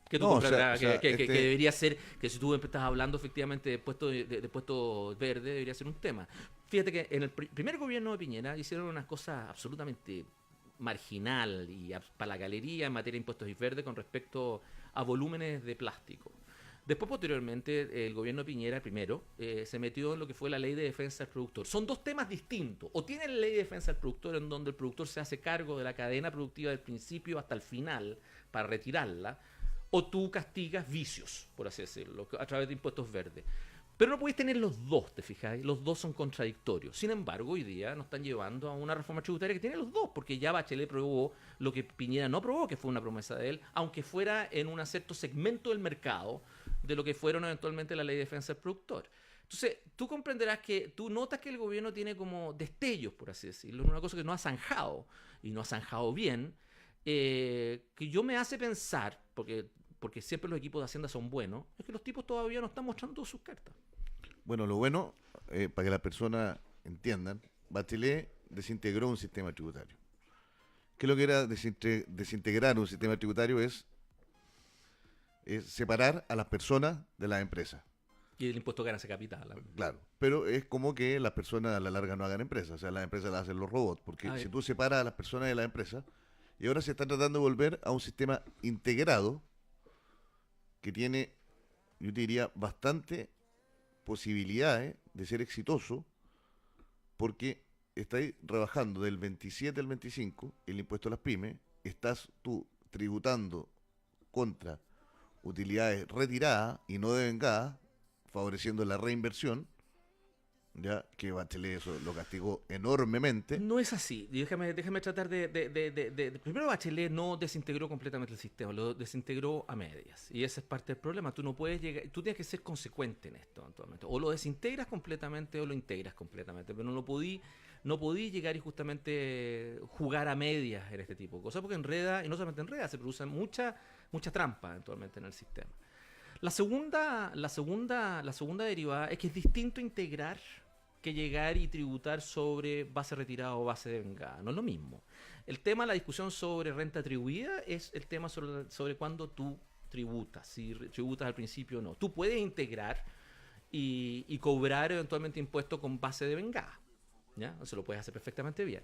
Que tú que debería ser, que si tú estás hablando efectivamente de puesto verde, debería ser un tema. Fíjate que en el primer gobierno de Piñera hicieron una cosa absolutamente marginal y para la galería en materia de impuestos y verdes con respecto a volúmenes de plástico. Después, posteriormente, el gobierno de Piñera, primero, se metió en lo que fue la ley de defensa del productor. Son dos temas distintos. O tienen la ley de defensa del productor, en donde el productor se hace cargo de la cadena productiva del principio hasta el final para retirarla, o tú castigas vicios, por así decirlo, a través de impuestos verdes. Pero no podéis tener los dos, ¿te fijáis? Los dos son contradictorios. Sin embargo, hoy día nos están llevando a una reforma tributaria que tiene los dos, porque ya Bachelet aprobó lo que Piñera no aprobó, que fue una promesa de él, aunque fuera en un cierto segmento del mercado de lo que fueron eventualmente la ley de defensa del productor. Entonces, tú comprenderás que tú notas que el gobierno tiene como destellos, por así decirlo, una cosa que no ha zanjado, y no ha zanjado bien, que yo me hace pensar, porque siempre los equipos de Hacienda son buenos, es que los tipos todavía no están mostrando sus cartas. Bueno, lo bueno, para que las personas entiendan, Bachelet desintegró un sistema tributario. ¿Qué es lo que era desintegrar un sistema tributario? Es separar a las personas de las empresas. Y el impuesto de ganancia capital. Claro, pero es como que las personas a la larga no hagan empresas, o sea, las empresas las hacen los robots, porque si tú separas a las personas de las empresas, y ahora se está tratando de volver a un sistema integrado que tiene, yo te diría, bastante posibilidades de ser exitoso, porque estáis rebajando del 27 al 25 el impuesto a las pymes, estás tú tributando contra utilidades retiradas y no devengadas, favoreciendo la reinversión, ya que Bachelet eso lo castigó enormemente. No es así. Déjame tratar de... Primero, Bachelet no desintegró completamente el sistema, lo desintegró a medias. Y ese es parte del problema. Tú no puedes llegar... Tú tienes que ser consecuente en esto, actualmente. O lo desintegras completamente o lo integras completamente. Pero no podí llegar y justamente jugar a medias en este tipo de cosas, porque enreda, y no solamente enreda, se produce mucha trampa actualmente en el sistema. La segunda derivada es que es distinto integrar que llegar y tributar sobre base retirada o base devengada. No es lo mismo. El tema, la discusión sobre renta atribuida es el tema sobre cuándo tú tributas, si tributas al principio o no. Tú puedes integrar y cobrar eventualmente impuestos con base de vengada. ¿Ya? Eso lo puedes hacer perfectamente bien.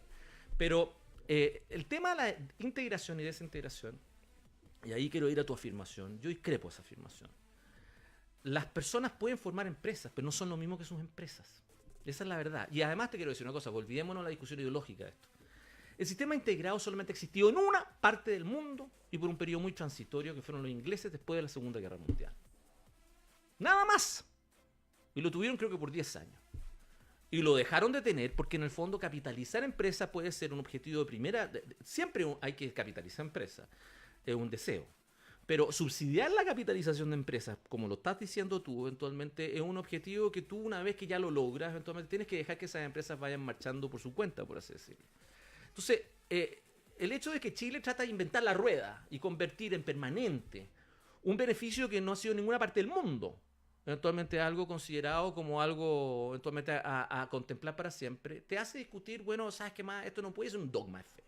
Pero el tema de la integración y desintegración, y ahí quiero ir a tu afirmación, yo discrepo de esa afirmación. Las personas pueden formar empresas, pero no son lo mismo que sus empresas. Esa es la verdad. Y además te quiero decir una cosa, olvidémonos la discusión ideológica de esto. El sistema integrado solamente ha existido en una parte del mundo y por un periodo muy transitorio, que fueron los ingleses después de la Segunda Guerra Mundial. Nada más. Y lo tuvieron creo que por 10 años. Y lo dejaron de tener porque en el fondo capitalizar empresas puede ser un objetivo de primera. Siempre hay que capitalizar empresas. Es un deseo. Pero subsidiar la capitalización de empresas, como lo estás diciendo tú, eventualmente es un objetivo que tú, una vez que ya lo logras, eventualmente tienes que dejar que esas empresas vayan marchando por su cuenta, por así decirlo. Entonces, el hecho de que Chile trata de inventar la rueda y convertir en permanente un beneficio que no ha sido en ninguna parte del mundo, eventualmente algo considerado como algo eventualmente a contemplar para siempre, te hace discutir, bueno, ¿sabes qué más? Esto no puede ser un dogma de fe.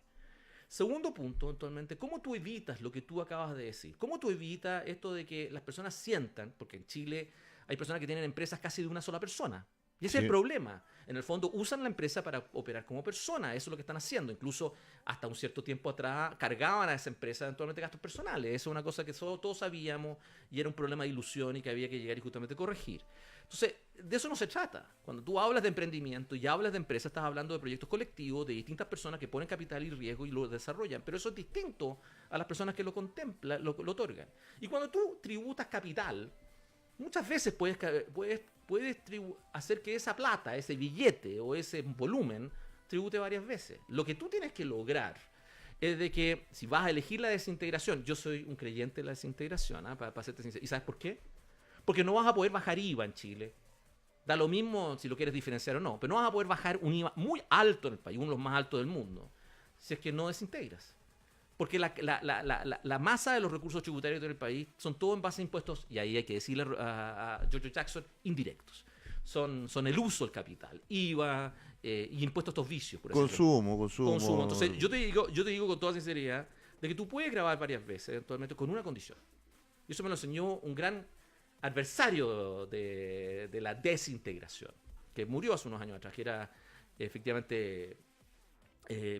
Segundo punto, eventualmente, ¿cómo tú evitas lo que tú acabas de decir? ¿Cómo tú evitas esto de que las personas sientan, porque en Chile hay personas que tienen empresas casi de una sola persona? Y ese es el problema. En el fondo usan la empresa para operar como persona. Eso es lo que están haciendo. Incluso hasta un cierto tiempo atrás cargaban a esa empresa eventualmente gastos personales. Eso es una cosa que todos sabíamos y era un problema de ilusión y que había que llegar y justamente corregir. Entonces, de eso no se trata. Cuando tú hablas de emprendimiento y hablas de empresa, estás hablando de proyectos colectivos, de distintas personas que ponen capital y riesgo y lo desarrollan. Pero eso es distinto a las personas que lo contemplan, lo otorgan. Y cuando tú tributas capital, muchas veces puedes hacer que esa plata, ese billete o ese volumen tribute varias veces. Lo que tú tienes que lograr es de que si vas a elegir la desintegración, yo soy un creyente de la desintegración, para serte sincero. ¿Y sabes por qué? Porque no vas a poder bajar IVA en Chile. Da lo mismo si lo quieres diferenciar o no, pero no vas a poder bajar un IVA muy alto en el país, uno de los más altos del mundo, si es que no desintegras. Porque la masa de los recursos tributarios del país son todo en base a impuestos, y ahí hay que decirle a George Jackson, indirectos. Son el uso del capital, IVA y impuestos a estos vicios. Por Consumo. Entonces, yo te digo con toda sinceridad de que tú puedes grabar varias veces, eventualmente, con una condición. Y eso me lo enseñó un gran adversario de la desintegración, que murió hace unos años atrás, que era efectivamente...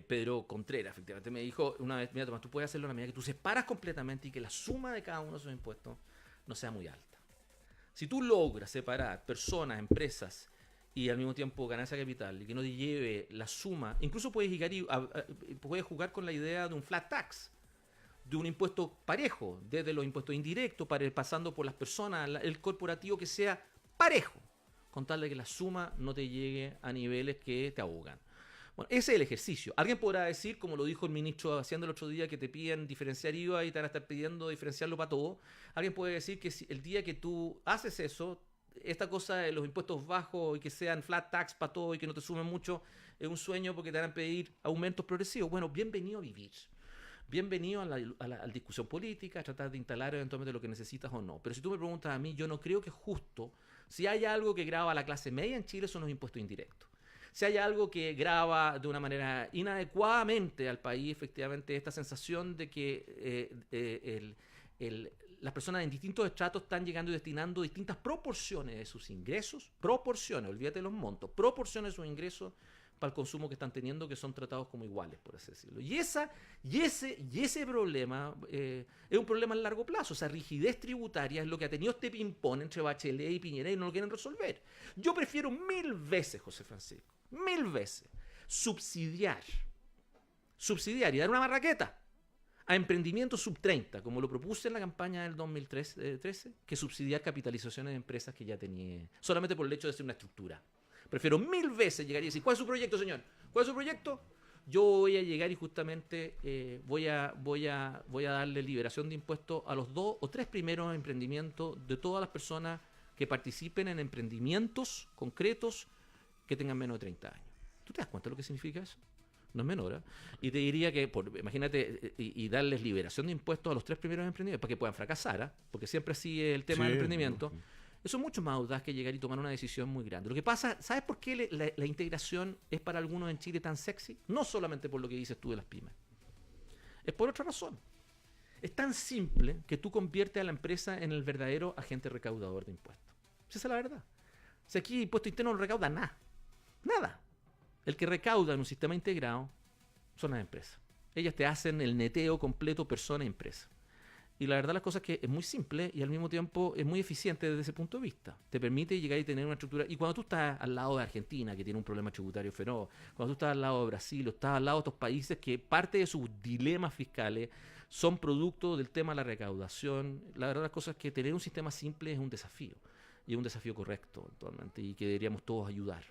Pedro Contreras, efectivamente, me dijo una vez, mira Tomás, tú puedes hacerlo en la medida que tú separas completamente y que la suma de cada uno de esos impuestos no sea muy alta. Si tú logras separar personas, empresas y al mismo tiempo ganancia de capital y que no te lleve la suma, incluso puedes jugar con la idea de un flat tax, de un impuesto parejo, desde los impuestos indirectos, pasando por las personas, el corporativo que sea parejo, con tal de que la suma no te llegue a niveles que te ahogan. Bueno, ese es el ejercicio. Alguien podrá decir, como lo dijo el ministro Hacienda el otro día, que te piden diferenciar IVA y te van a estar pidiendo diferenciarlo para todo. Alguien puede decir que si el día que tú haces eso, esta cosa de los impuestos bajos y que sean flat tax para todo y que no te sumen mucho, es un sueño porque te van a pedir aumentos progresivos. Bueno, bienvenido a vivir. Bienvenido a la discusión política, a tratar de instalar eventualmente lo que necesitas o no. Pero si tú me preguntas a mí, yo no creo que es justo. Si hay algo que grava a la clase media en Chile son los impuestos indirectos. Si hay algo que grava de una manera inadecuadamente al país, efectivamente, esta sensación de que las personas en distintos estratos están llegando y destinando distintas proporciones de sus ingresos, olvídate de los montos, proporciones de sus ingresos para el consumo que están teniendo, que son tratados como iguales, por así decirlo. Y ese problema es un problema a largo plazo. Esa rigidez tributaria es lo que ha tenido este ping-pong entre Bachelet y Piñera y no lo quieren resolver. Yo prefiero 1000 veces, José Francisco, 1000 veces, subsidiar y dar una marraqueta a emprendimientos sub-30, como lo propuse en la campaña del 2013, que subsidiar capitalizaciones de empresas que ya tenía, solamente por el hecho de ser una estructura. Prefiero 1000 veces llegar y decir, ¿cuál es su proyecto, señor? ¿Cuál es su proyecto? Yo voy a llegar y justamente voy a darle liberación de impuestos a los 2 o 3 primeros emprendimientos de todas las personas que participen en emprendimientos concretos que tengan menos de 30 años. ¿Tú te das cuenta de lo que significa eso? No es menor, ¿eh? Y te diría que, imagínate, y darles liberación de impuestos a los 3 primeros emprendimientos para que puedan fracasar, ¿eh? Porque siempre así es el tema del emprendimiento. Eso es mucho más audaz que llegar y tomar una decisión muy grande. Lo que pasa, ¿sabes por qué la integración es para algunos en Chile tan sexy? No solamente por lo que dices tú de las pymes. Es por otra razón. Es tan simple que tú conviertes a la empresa en el verdadero agente recaudador de impuestos. Esa es la verdad. Si aquí el impuesto interno no recauda nada. Nada. El que recauda en un sistema integrado son las empresas. Ellas te hacen el neteo completo persona-empresa. Y la verdad las cosas es que es muy simple y al mismo tiempo es muy eficiente desde ese punto de vista. Te permite llegar y tener una estructura. Y cuando tú estás al lado de Argentina, que tiene un problema tributario feroz, cuando tú estás al lado de Brasil o estás al lado de estos países que parte de sus dilemas fiscales son producto del tema de la recaudación, la verdad las cosas es que tener un sistema simple es un desafío. Y es un desafío correcto actualmente y que deberíamos todos ayudar.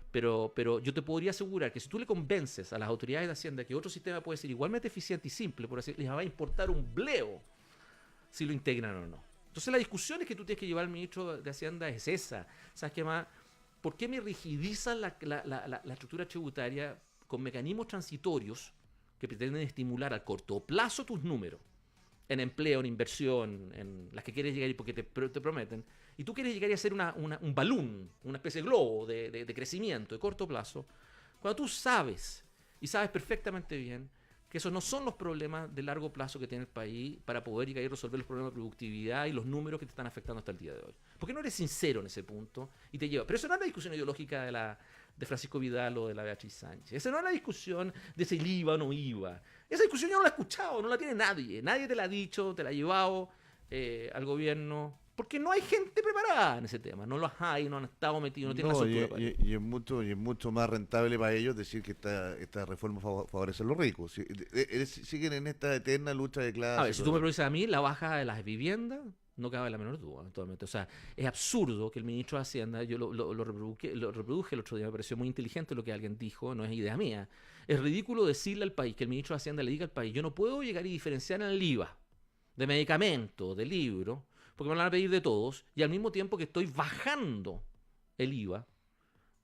Pero yo te podría asegurar que si tú le convences a las autoridades de Hacienda que otro sistema puede ser igualmente eficiente y simple, por así, les va a importar un bleo si lo integran o no. Entonces la discusión es que tú tienes que llevar al ministro de Hacienda es esa. ¿Sabes qué más? ¿Por qué me rigidizan la estructura tributaria con mecanismos transitorios que pretenden estimular a corto plazo tus números? En empleo, en inversión, en las que quieres llegar y porque te prometen. Y tú quieres llegar y hacer un balón, una especie de globo de crecimiento de corto plazo. Cuando tú sabes, y sabes perfectamente bien, que esos no son los problemas de largo plazo que tiene el país para poder llegar y resolver los problemas de productividad y los números que te están afectando hasta el día de hoy. ¿Por qué no eres sincero en ese punto y te lleva? Pero eso no es la discusión ideológica de Francisco Vidal o de la Beatriz Sánchez. Esa no es la discusión de si iba o no iba. Esa discusión yo no la he escuchado, no la tiene nadie. Nadie te la ha dicho, te la ha llevado al gobierno. Porque no hay gente preparada en ese tema. No los hay, no han estado metidos, no tienen la estructura para ello. Y es mucho más rentable para ellos decir que esta reforma favorece a los ricos. Siguen en esta eterna lucha de clases. A ver, si tú me preguntas a mí, la baja de las viviendas no cabe la menor duda actualmente. O sea, es absurdo que el ministro de Hacienda, yo lo reproduje el otro día, me pareció muy inteligente lo que alguien dijo, no es idea mía. Es ridículo decirle al país, que el ministro de Hacienda le diga al país, yo no puedo llegar y diferenciar en el IVA de medicamentos, de libros, porque me lo van a pedir de todos, y al mismo tiempo que estoy bajando el IVA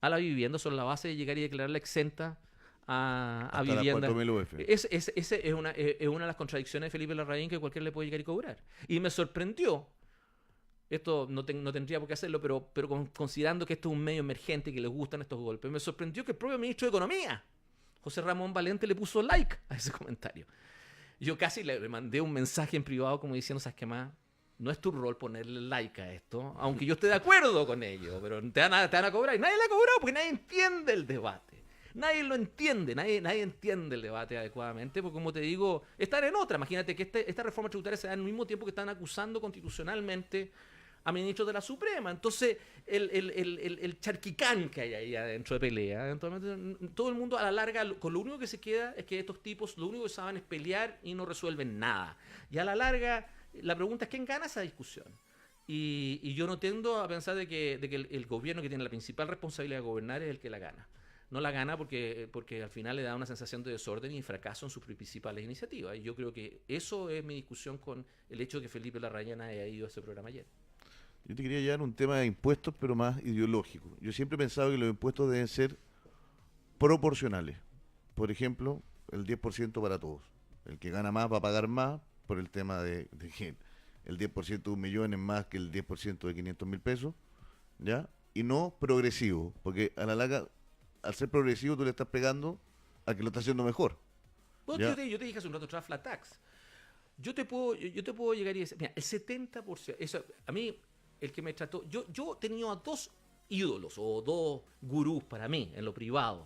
a la vivienda sobre la base de llegar y declararla exenta a vivienda. Esa es una de las contradicciones de Felipe Larraín que cualquiera le puede llegar y cobrar. Y me sorprendió, esto no tendría por qué hacerlo, pero considerando que esto es un medio emergente y que les gustan estos golpes, me sorprendió que el propio ministro de Economía, José Ramón Valente, le puso like a ese comentario. Yo casi le mandé un mensaje en privado como diciendo, ¿sabes qué más? No es tu rol ponerle like a esto, aunque yo esté de acuerdo con ello, pero te van a cobrar. Y nadie le ha cobrado porque nadie entiende el debate. Nadie lo entiende, nadie entiende el debate adecuadamente, porque como te digo, están en otra. Imagínate que esta reforma tributaria se da al mismo tiempo que están acusando constitucionalmente a ministros de la Suprema. Entonces, el charquicán que hay ahí adentro de pelea, eventualmente, todo el mundo a la larga, con lo único que se queda es que estos tipos lo único que saben es pelear y no resuelven nada. Y a la larga, la pregunta es quién gana esa discusión. Y yo no tiendo a pensar de que el gobierno que tiene la principal responsabilidad de gobernar es el que la gana. No la gana porque al final le da una sensación de desorden y fracaso en sus principales iniciativas. Y yo creo que eso es mi discusión con el hecho de que Felipe Larraín haya ido a ese programa ayer. Yo te quería llevar un tema de impuestos, pero más ideológico. Yo siempre he pensado que los impuestos deben ser proporcionales. Por ejemplo, el 10% para todos. El que gana más va a pagar más por el tema de que el 10% de 1 millón es más que el 10% de 500.000 pesos, ¿ya? Y no progresivo, porque a la larga, al ser progresivo, tú le estás pegando a que lo está haciendo mejor. Bueno, yo te dije hace un rato atrás flat tax. Yo te puedo llegar y decir, mira, el 70%, eso, a mí, el que me trató, yo he tenido a 2 ídolos o 2 gurús para mí, en lo privado,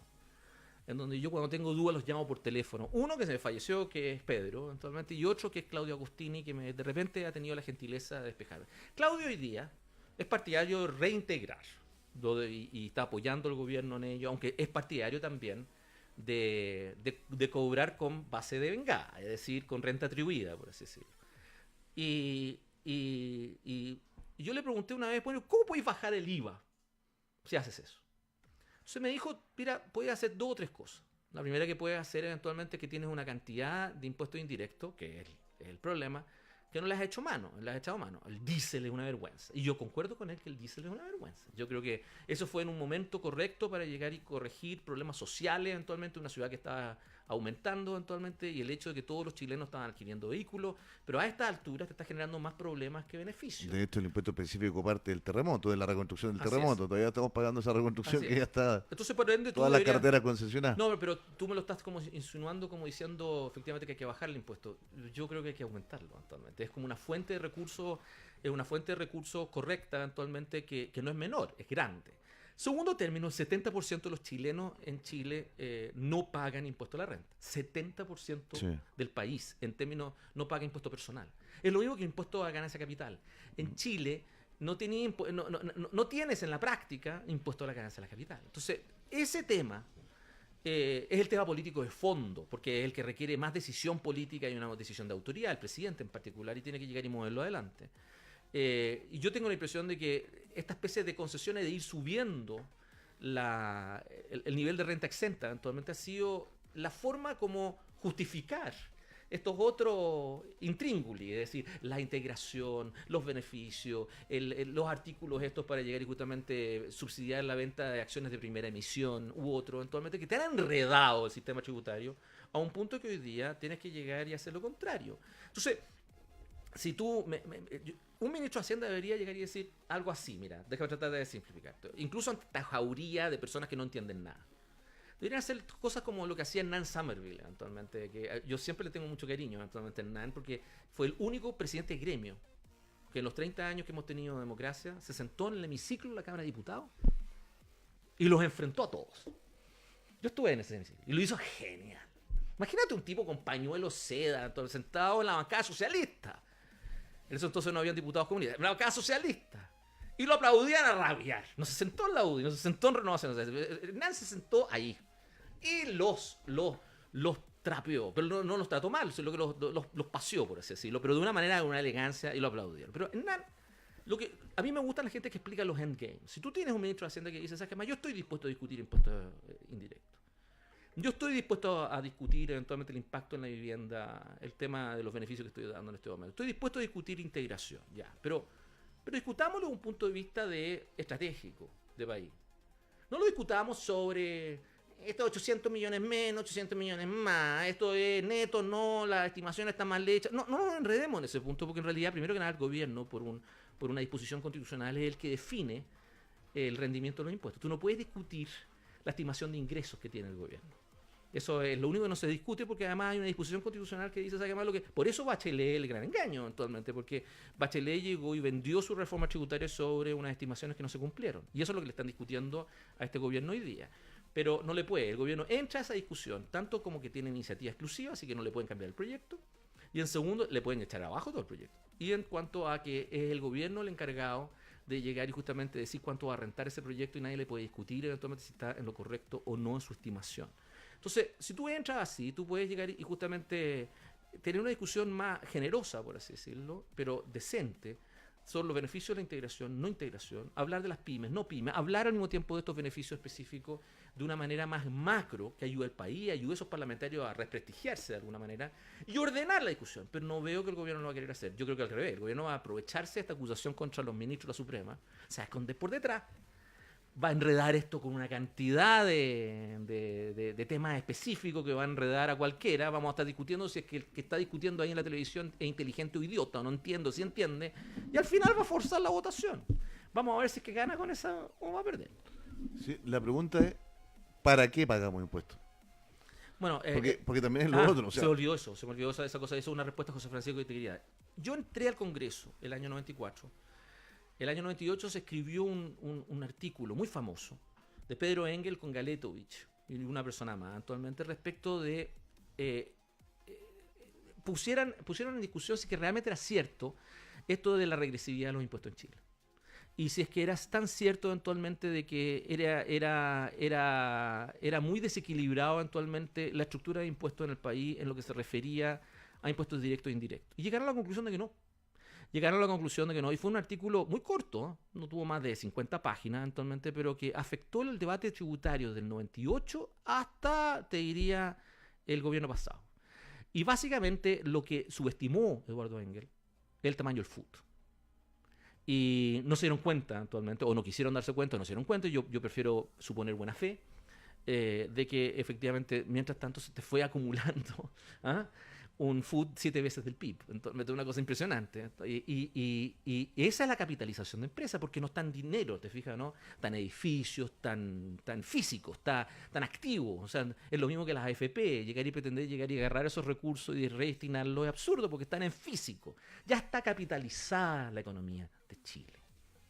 en donde yo cuando tengo dudas los llamo por teléfono. Uno que se me falleció, que es Pedro, eventualmente, y otro que es Claudio Agostini, que de repente ha tenido la gentileza de despejarme. Claudio hoy día es partidario de reintegrar, y está apoyando al gobierno en ello, aunque es partidario también de cobrar con base de vengada, es decir, con renta atribuida, por así decirlo. Y yo le pregunté una vez, bueno, ¿cómo podéis bajar el IVA si haces eso? Entonces me dijo, mira, puedes hacer 2 o 3 cosas. La primera que puedes hacer eventualmente es que tienes una cantidad de impuestos indirectos, que es el problema, que no le has hecho mano, le has echado mano. El diésel es una vergüenza. Y yo concuerdo con él que el diésel es una vergüenza. Yo creo que eso fue en un momento correcto para llegar y corregir problemas sociales eventualmente en una ciudad que estaba aumentando eventualmente, y el hecho de que todos los chilenos estaban adquiriendo vehículos, pero a esta altura te está generando más problemas que beneficios. De hecho, el impuesto específico parte del terremoto, de la reconstrucción del Así terremoto. es. Todavía estamos pagando esa reconstrucción Así que es. ya está Entonces, por ende, tú todas las deberías- carreteras concesionadas. No, pero tú me lo estás como insinuando, como diciendo efectivamente que hay que bajar el impuesto. Yo creo que hay que aumentarlo actualmente. Es como una fuente de recursos, es una fuente de recursos correcta actualmente que no es menor, es grande. Segundo término, el 70% de los chilenos en Chile no pagan impuesto a la renta. 70% Sí. del país, en términos, no paga impuesto personal. Es lo mismo que impuesto a ganancia capital. En Chile no tienes en la práctica impuesto a la ganancia de la capital. Entonces, ese tema es el tema político de fondo, porque es el que requiere más decisión política y una decisión de autoridad, el presidente en particular, y tiene que llegar y moverlo adelante. Y yo tengo la impresión de que esta especie de concesiones de ir subiendo el nivel de renta exenta eventualmente ha sido la forma como justificar estos otros intrínguli, es decir, la integración, los beneficios, los artículos estos para llegar y justamente subsidiar la venta de acciones de primera emisión u otro, eventualmente, que te han enredado el sistema tributario a un punto que hoy día tienes que llegar y hacer lo contrario. Entonces, si tú, un ministro de Hacienda debería llegar y decir algo así, mira, déjame tratar de simplificar. Incluso ante esta jauría de personas que no entienden nada. Deberían hacer cosas como lo que hacía Nan Somerville, actualmente, que yo siempre le tengo mucho cariño actualmente a Nan, porque fue el único presidente de gremio que en los 30 años que hemos tenido democracia se sentó en el hemiciclo de la Cámara de Diputados y los enfrentó a todos. Yo estuve en ese hemiciclo y lo hizo genial. Imagínate un tipo con pañuelo seda, sentado en la bancada socialista. En eso entonces no habían diputados comunistas, en la bancada socialista. Y lo aplaudían a rabiar. No se sentó en la UDI, no se sentó en Renovación. Nan se sentó ahí. Y los trapeó. Pero no los trató mal, sino que los paseó, por así decirlo. Pero de una manera, de una elegancia, y lo aplaudieron. Pero Nan, a mí me gusta la gente que explica los endgames. Si tú tienes un ministro de Hacienda que dice, ¿sabes qué más? Yo estoy dispuesto a discutir impuestos indirectos. Yo estoy dispuesto a discutir eventualmente el impacto en la vivienda, el tema de los beneficios que estoy dando en este momento. Estoy dispuesto a discutir integración, ya. Pero discutámoslo desde un punto de vista estratégico de país. No lo discutamos sobre estos 800 millones menos, 800 millones más, esto es neto, no, la estimación está mal hecha. No nos enredemos en ese punto, porque en realidad, primero que nada, el gobierno, por una disposición constitucional, es el que define el rendimiento de los impuestos. Tú no puedes discutir la estimación de ingresos que tiene el gobierno. Eso es lo único que no se discute, porque además hay una disposición constitucional que dice, ¿sabe más lo que? Por eso Bachelet el gran engaño actualmente, porque Bachelet llegó y vendió su reforma tributaria sobre unas estimaciones que no se cumplieron. Y eso es lo que le están discutiendo a este gobierno hoy día. Pero no le puede. El gobierno entra a esa discusión, tanto como que tiene iniciativa exclusiva, así que no le pueden cambiar el proyecto. Y en segundo, le pueden echar abajo todo el proyecto. Y en cuanto a que es el gobierno el encargado de llegar y justamente decir cuánto va a rentar ese proyecto, y nadie le puede discutir eventualmente si está en lo correcto o no en su estimación. Entonces, si tú entras así, tú puedes llegar y justamente tener una discusión más generosa, por así decirlo, pero decente, sobre los beneficios de la integración, no integración, hablar de las pymes, no pymes, hablar al mismo tiempo de estos beneficios específicos de una manera más macro, que ayude al país, ayude a esos parlamentarios a desprestigiarse de alguna manera y ordenar la discusión. Pero no veo que el gobierno lo va a querer hacer. Yo creo que al revés, el gobierno va a aprovecharse de esta acusación contra los ministros de la Suprema, se va a esconder por detrás, va a enredar esto con una cantidad de temas específicos que va a enredar a cualquiera. Vamos a estar discutiendo si es que el que está discutiendo ahí en la televisión es inteligente o idiota, o no entiendo si entiende, y al final va a forzar la votación. Vamos a ver si es que gana con esa o va a perder. Sí, la pregunta es, ¿para qué pagamos impuestos? Bueno, Porque también es lo otro. O sea, se me olvidó esa cosa. Eso es una respuesta, José Francisco, que te quería dar. Yo entré al Congreso el año 94. El año 98 se escribió un artículo muy famoso de Pedro Engel con Galetovich y una persona más actualmente respecto de pusieran en discusión si que realmente era cierto esto de la regresividad de los impuestos en Chile. Y si es que era tan cierto eventualmente de que era muy desequilibrado eventualmente la estructura de impuestos en el país en lo que se refería a impuestos directos e indirectos. Y llegaron a la conclusión de que no. Y fue un artículo muy corto, no tuvo más de 50 páginas eventualmente, pero que afectó el debate tributario del 98 hasta, te diría, el gobierno pasado. Y básicamente lo que subestimó Eduardo Engel es el tamaño del FUT. Y no se dieron cuenta actualmente, o no quisieron darse cuenta, no se dieron cuenta. Yo prefiero suponer buena fe. de que efectivamente, mientras tanto, se te fue acumulando ¿ah? un food 7 veces del PIB. Entonces, una cosa impresionante. Y esa es la capitalización de empresa, porque no está en dinero, ¿te fijas? ¿No? Tan edificios, tan físicos, tan activos. O sea, es lo mismo que las AFP. Llegar y pretender llegar y agarrar esos recursos y redestinarlos es absurdo, porque están en físico. Ya está capitalizada la economía de Chile,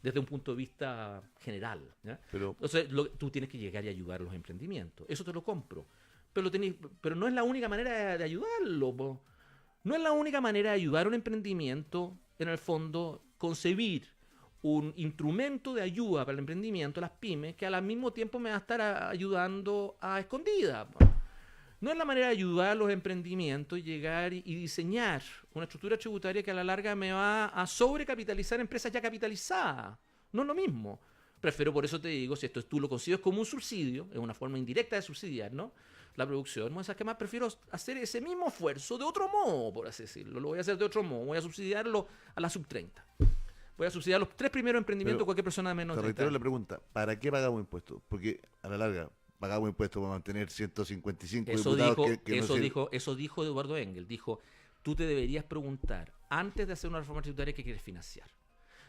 desde un punto de vista general. ¿Ya? Pero Entonces, tú tienes que llegar y ayudar a los emprendimientos. Eso te lo compro. Pero no es la única manera de ayudarlo. Po. No es la única manera de ayudar a un emprendimiento, en el fondo, concebir un instrumento de ayuda para el emprendimiento, las pymes, que al mismo tiempo me va a estar ayudando a escondida. Po. No es la manera de ayudar a los emprendimientos y llegar y diseñar una estructura tributaria que a la larga me va a sobrecapitalizar empresas ya capitalizadas. No es lo mismo. Prefiero, por eso te digo, si esto tú lo concibes como un subsidio, es una forma indirecta de subsidiar, ¿no? La producción, ¿no? O sea, que más prefiero hacer ese mismo esfuerzo de otro modo, por así decirlo. Lo voy a hacer de otro modo. Voy a subsidiarlo a la sub 30. Voy a subsidiar los 3 primeros emprendimientos de cualquier persona de menos de te 30 reitero la años. pregunta, ¿para qué pagamos impuestos? Porque a la larga pagamos impuestos para mantener 155 Eso diputados dijo, que no eso sirven. dijo, eso dijo Eduardo Engel. Dijo, tú te deberías preguntar, antes de hacer una reforma tributaria, ¿qué quieres financiar?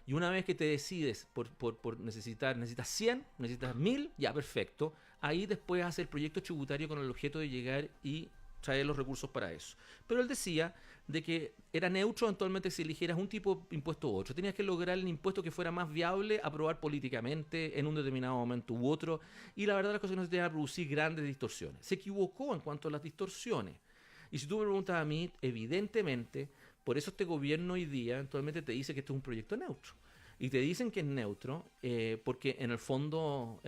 Y una vez que te decides por necesitas 100, necesitas 1000, ya perfecto. Ahí después hacer proyectos tributarios con el objeto de llegar y traer los recursos para eso. Pero él decía de que era neutro eventualmente si eligieras un tipo de impuesto u otro. Tenías que lograr el impuesto que fuera más viable aprobar políticamente en un determinado momento u otro. Y la verdad las cosas no se tenían a producir grandes distorsiones. Se equivocó en cuanto a las distorsiones. Y si tú me preguntas a mí, evidentemente, por eso este gobierno hoy día eventualmente te dice que este es un proyecto neutro. Y te dicen que es neutro porque en el fondo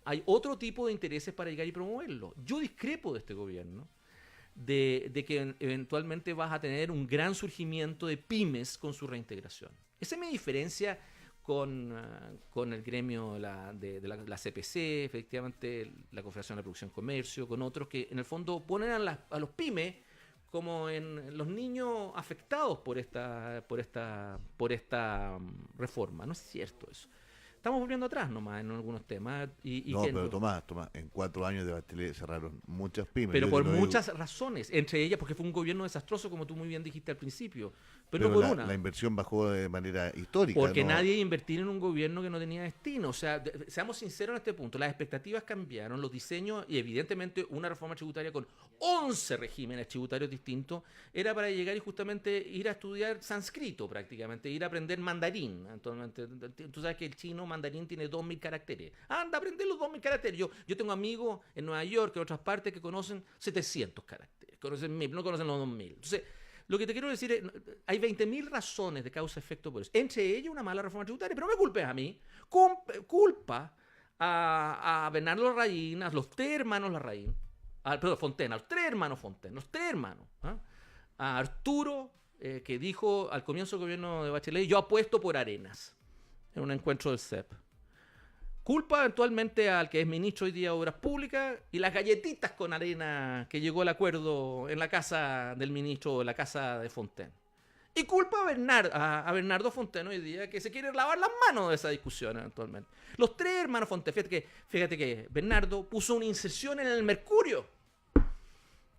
hay otro tipo de intereses para llegar y promoverlo. Yo discrepo de este gobierno de que eventualmente vas a tener un gran surgimiento de pymes con su reintegración. Esa es mi diferencia con el gremio de la CPC, efectivamente la Confederación de la Producción y Comercio, con otros que en el fondo ponen a los pymes como en los niños afectados por esta reforma. No es cierto eso. Estamos volviendo atrás nomás en algunos temas. No, pero Tomás, en 4 años de Bachelet cerraron muchas pymes. Pero Yo por no digo- muchas razones, entre ellas porque fue un gobierno desastroso, como tú muy bien dijiste al principio. Pero no pero por una. la inversión bajó de manera histórica. Porque ¿no? nadie iba a invertir en un gobierno que no tenía destino. O sea, seamos sinceros en este punto. Las expectativas cambiaron, los diseños, y evidentemente una reforma tributaria con 11 regímenes tributarios distintos era para llegar y justamente ir a estudiar sánscrito prácticamente, ir a aprender mandarín. Actualmente, tú sabes que el chino mandarín tiene 2000 caracteres. Anda a aprender los 2000 caracteres. Yo tengo amigos en Nueva York, en otras partes, que conocen 700 caracteres, conocen 1000, no conocen los 2000. Entonces, lo que te quiero decir es, hay 20.000 razones de causa-efecto por eso. Entre ellas una mala reforma tributaria, pero no me culpes a mí. Culpa a Bernardo Larraín, a los 3 hermanos Larraín, perdón, Fontena, a los 3 hermanos Fontena, los 3 hermanos. ¿Ah? A Arturo, que dijo al comienzo del gobierno de Bachelet, yo apuesto por Arenas, en un encuentro del CEP. Culpa eventualmente al que es ministro hoy día de Obras Públicas y las galletitas con arena que llegó al acuerdo en la casa del ministro, en la casa de Fontaine. Y culpa a Bernardo Fontaine hoy día que se quiere lavar las manos de esa discusión eventualmente. Los 3 hermanos Fontaine, fíjate que Bernardo puso una inserción en el Mercurio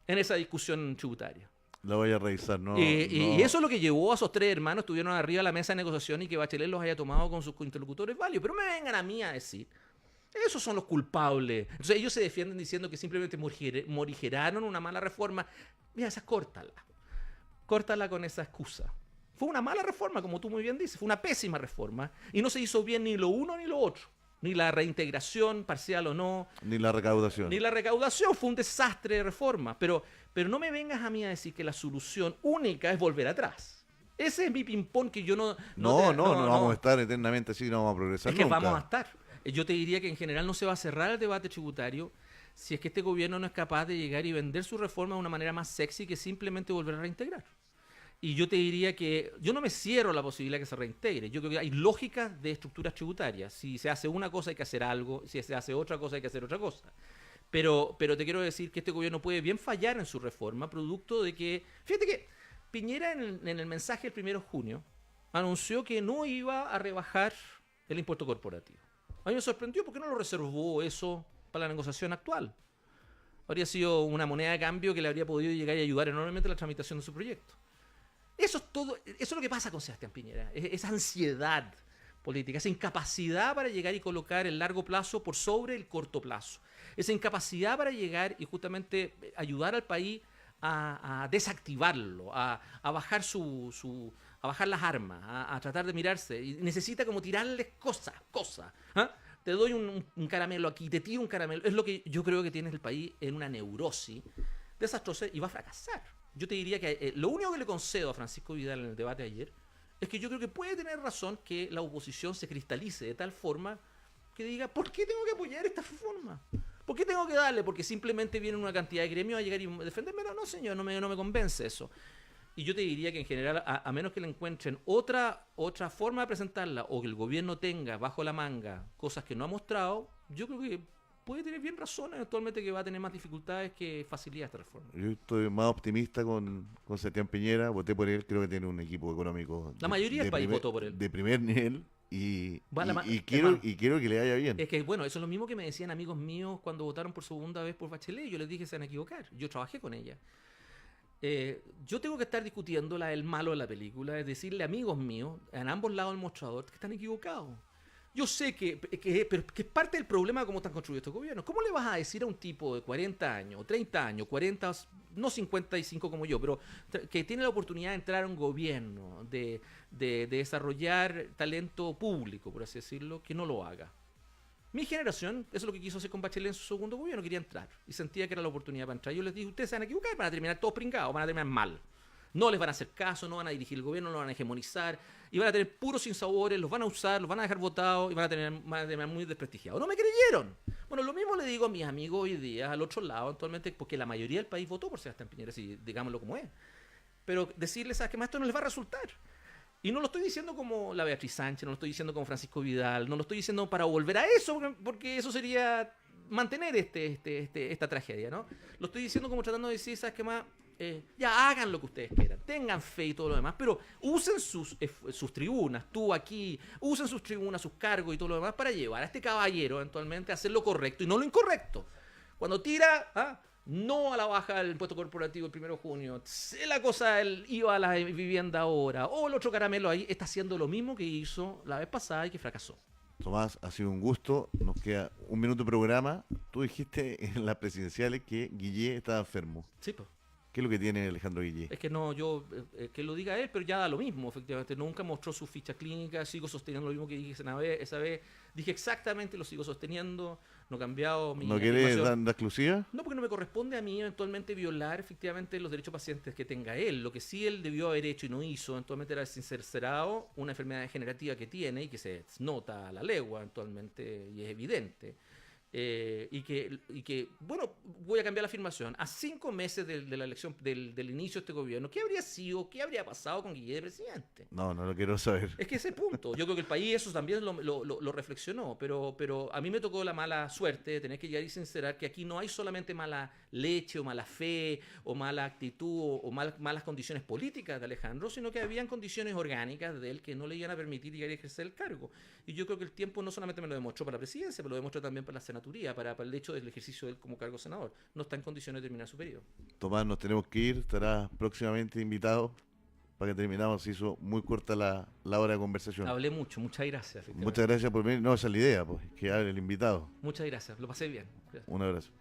en esa discusión tributaria. La voy a revisar, ¿no? Y eso es lo que llevó a esos 3 hermanos, estuvieron arriba de la mesa de negociación y que Bachelet los haya tomado con sus interlocutores válidos. Pero me vengan a mí a decir, esos son los culpables. Entonces ellos se defienden diciendo que simplemente morigeraron una mala reforma. Mira, esa córtala. Córtala con esa excusa. Fue una mala reforma, como tú muy bien dices. Fue una pésima reforma. Y no se hizo bien ni lo uno ni lo otro. Ni la reintegración, parcial o no. Ni la recaudación. Ni la recaudación. Fue un desastre de reforma. Pero no me vengas a mí a decir que la solución única es volver atrás. Ese es mi ping-pong que yo no vamos a estar eternamente así, no vamos a progresar es que nunca. vamos a estar. Yo te diría que en general no se va a cerrar el debate tributario si es que este gobierno no es capaz de llegar y vender su reforma de una manera más sexy que simplemente volver a reintegrar. Y yo te diría que yo no me cierro a la posibilidad que se reintegre. Yo creo que hay lógicas de estructuras tributarias. Si se hace una cosa hay que hacer algo, si se hace otra cosa hay que hacer otra cosa. Pero te quiero decir que este gobierno puede bien fallar en su reforma, producto de que... Fíjate que Piñera en el mensaje del 1 de junio anunció que no iba a rebajar el impuesto corporativo. A mí me sorprendió porque no lo reservó eso para la negociación actual. Habría sido una moneda de cambio que le habría podido llegar y ayudar enormemente a la tramitación de su proyecto. Eso es todo, eso es lo que pasa con Sebastián Piñera, esa ansiedad política, esa incapacidad para llegar y colocar el largo plazo por sobre el corto plazo, esa incapacidad para llegar y justamente ayudar al país a desactivarlo, a bajar a bajar las armas, a tratar de mirarse, y necesita como tirarles cosas, ¿ah? Te doy un caramelo aquí, te tiro un caramelo. Es lo que yo creo que tiene el país en una neurosis desastrosa y va a fracasar. Yo te diría que lo único que le concedo a Francisco Vidal en el debate de ayer es que yo creo que puede tener razón que la oposición se cristalice de tal forma que diga, ¿por qué tengo que apoyar esta forma? ¿Por qué tengo que darle? Porque simplemente viene una cantidad de gremios a llegar y defenderme. No, señor, no me convence eso. Y yo te diría que en general, a menos que le encuentren otra forma de presentarla o que el gobierno tenga bajo la manga cosas que no ha mostrado, yo creo que puede tener bien razón eventualmente que va a tener más dificultades que facilidad esta reforma. Yo estoy más optimista con Sebastián Piñera, voté por él, creo que tiene un equipo económico La mayoría del país votó por él. de primer nivel y quiero que le vaya bien. Es que, bueno, eso es lo mismo que me decían amigos míos cuando votaron por segunda vez por Bachelet. Yo les dije que se van a equivocar. Yo trabajé con ella. Yo tengo que estar discutiendo el malo de la película, es decirle a amigos míos, en ambos lados del mostrador, que están equivocados. Yo sé que es parte del problema de cómo están construidos estos gobiernos. ¿Cómo le vas a decir a un tipo de 40 años, 30 años, 40, no 55 como yo, pero que tiene la oportunidad de entrar a un gobierno, de desarrollar talento público, por así decirlo, que no lo haga? Mi generación, eso es lo que quiso hacer con Bachelet en su segundo gobierno, quería entrar y sentía que era la oportunidad para entrar. Yo les dije, ustedes se van a equivocar, van a terminar todos pringados, van a terminar mal. No les van a hacer caso, no van a dirigir el gobierno, no lo van a hegemonizar y van a tener puros sinsabores, los van a usar, los van a dejar votados y van a terminar muy desprestigiados. No me creyeron. Bueno, lo mismo le digo a mis amigos hoy día, al otro lado, actualmente, porque la mayoría del país votó por Sebastián Piñera, si digámoslo como es. Pero decirles, ¿sabes qué más? Esto no les va a resultar. Y no lo estoy diciendo como la Beatriz Sánchez, no lo estoy diciendo como Francisco Vidal, no lo estoy diciendo para volver a eso, porque eso sería mantener esta tragedia, ¿no? Lo estoy diciendo como tratando de decir, ¿sabes qué más? Ya hagan lo que ustedes quieran, tengan fe y todo lo demás, pero usen sus tribunas, tú aquí, usen sus tribunas, sus cargos y todo lo demás para llevar a este caballero eventualmente a hacer lo correcto y no lo incorrecto. Cuando tira, no a la baja del impuesto corporativo el 1 de junio, la cosa del IVA a la vivienda ahora, o el otro caramelo ahí, está haciendo lo mismo que hizo la vez pasada y que fracasó. Tomás, ha sido un gusto, nos queda un minuto de programa. Tú dijiste en las presidenciales que Guillé estaba enfermo. Sí, pues. ¿Qué es lo que tiene Alejandro Guillé? Es que no, que lo diga él, pero ya da lo mismo, efectivamente. Nunca mostró su ficha clínica, sigo sosteniendo lo mismo que dije esa vez. Dije exactamente, lo sigo sosteniendo, no he cambiado mi ¿No quiere dar exclusiva? No, porque no me corresponde a mí eventualmente violar efectivamente los derechos pacientes que tenga él. Lo que sí él debió haber hecho y no hizo eventualmente era sincerado una enfermedad degenerativa que tiene y que se nota a la legua eventualmente y es evidente. Y que, bueno, voy a cambiar la afirmación. A 5 meses de la elección, del inicio de este gobierno, ¿qué habría pasado con Guillé de presidente? No lo quiero saber. Es que ese punto, yo creo que el país eso también lo reflexionó, pero a mí me tocó la mala suerte de tener que llegar y sincerar que aquí no hay solamente mala leche o mala fe o mala actitud o malas condiciones políticas de Alejandro, sino que habían condiciones orgánicas de él que no le iban a permitir llegar y ejercer el cargo. Y yo creo que el tiempo no solamente me lo demostró para la presidencia, pero lo demostró también para la senaturía, para el hecho del ejercicio de él como cargo senador. No está en condiciones de terminar su periodo. Tomás, nos tenemos que ir, estará próximamente invitado para que terminamos. Se hizo muy corta la hora de conversación. Hablé mucho, muchas gracias. Muchas gracias por venir. No, esa es la idea, pues, que hable el invitado. Muchas gracias, lo pasé bien. Gracias. Un abrazo.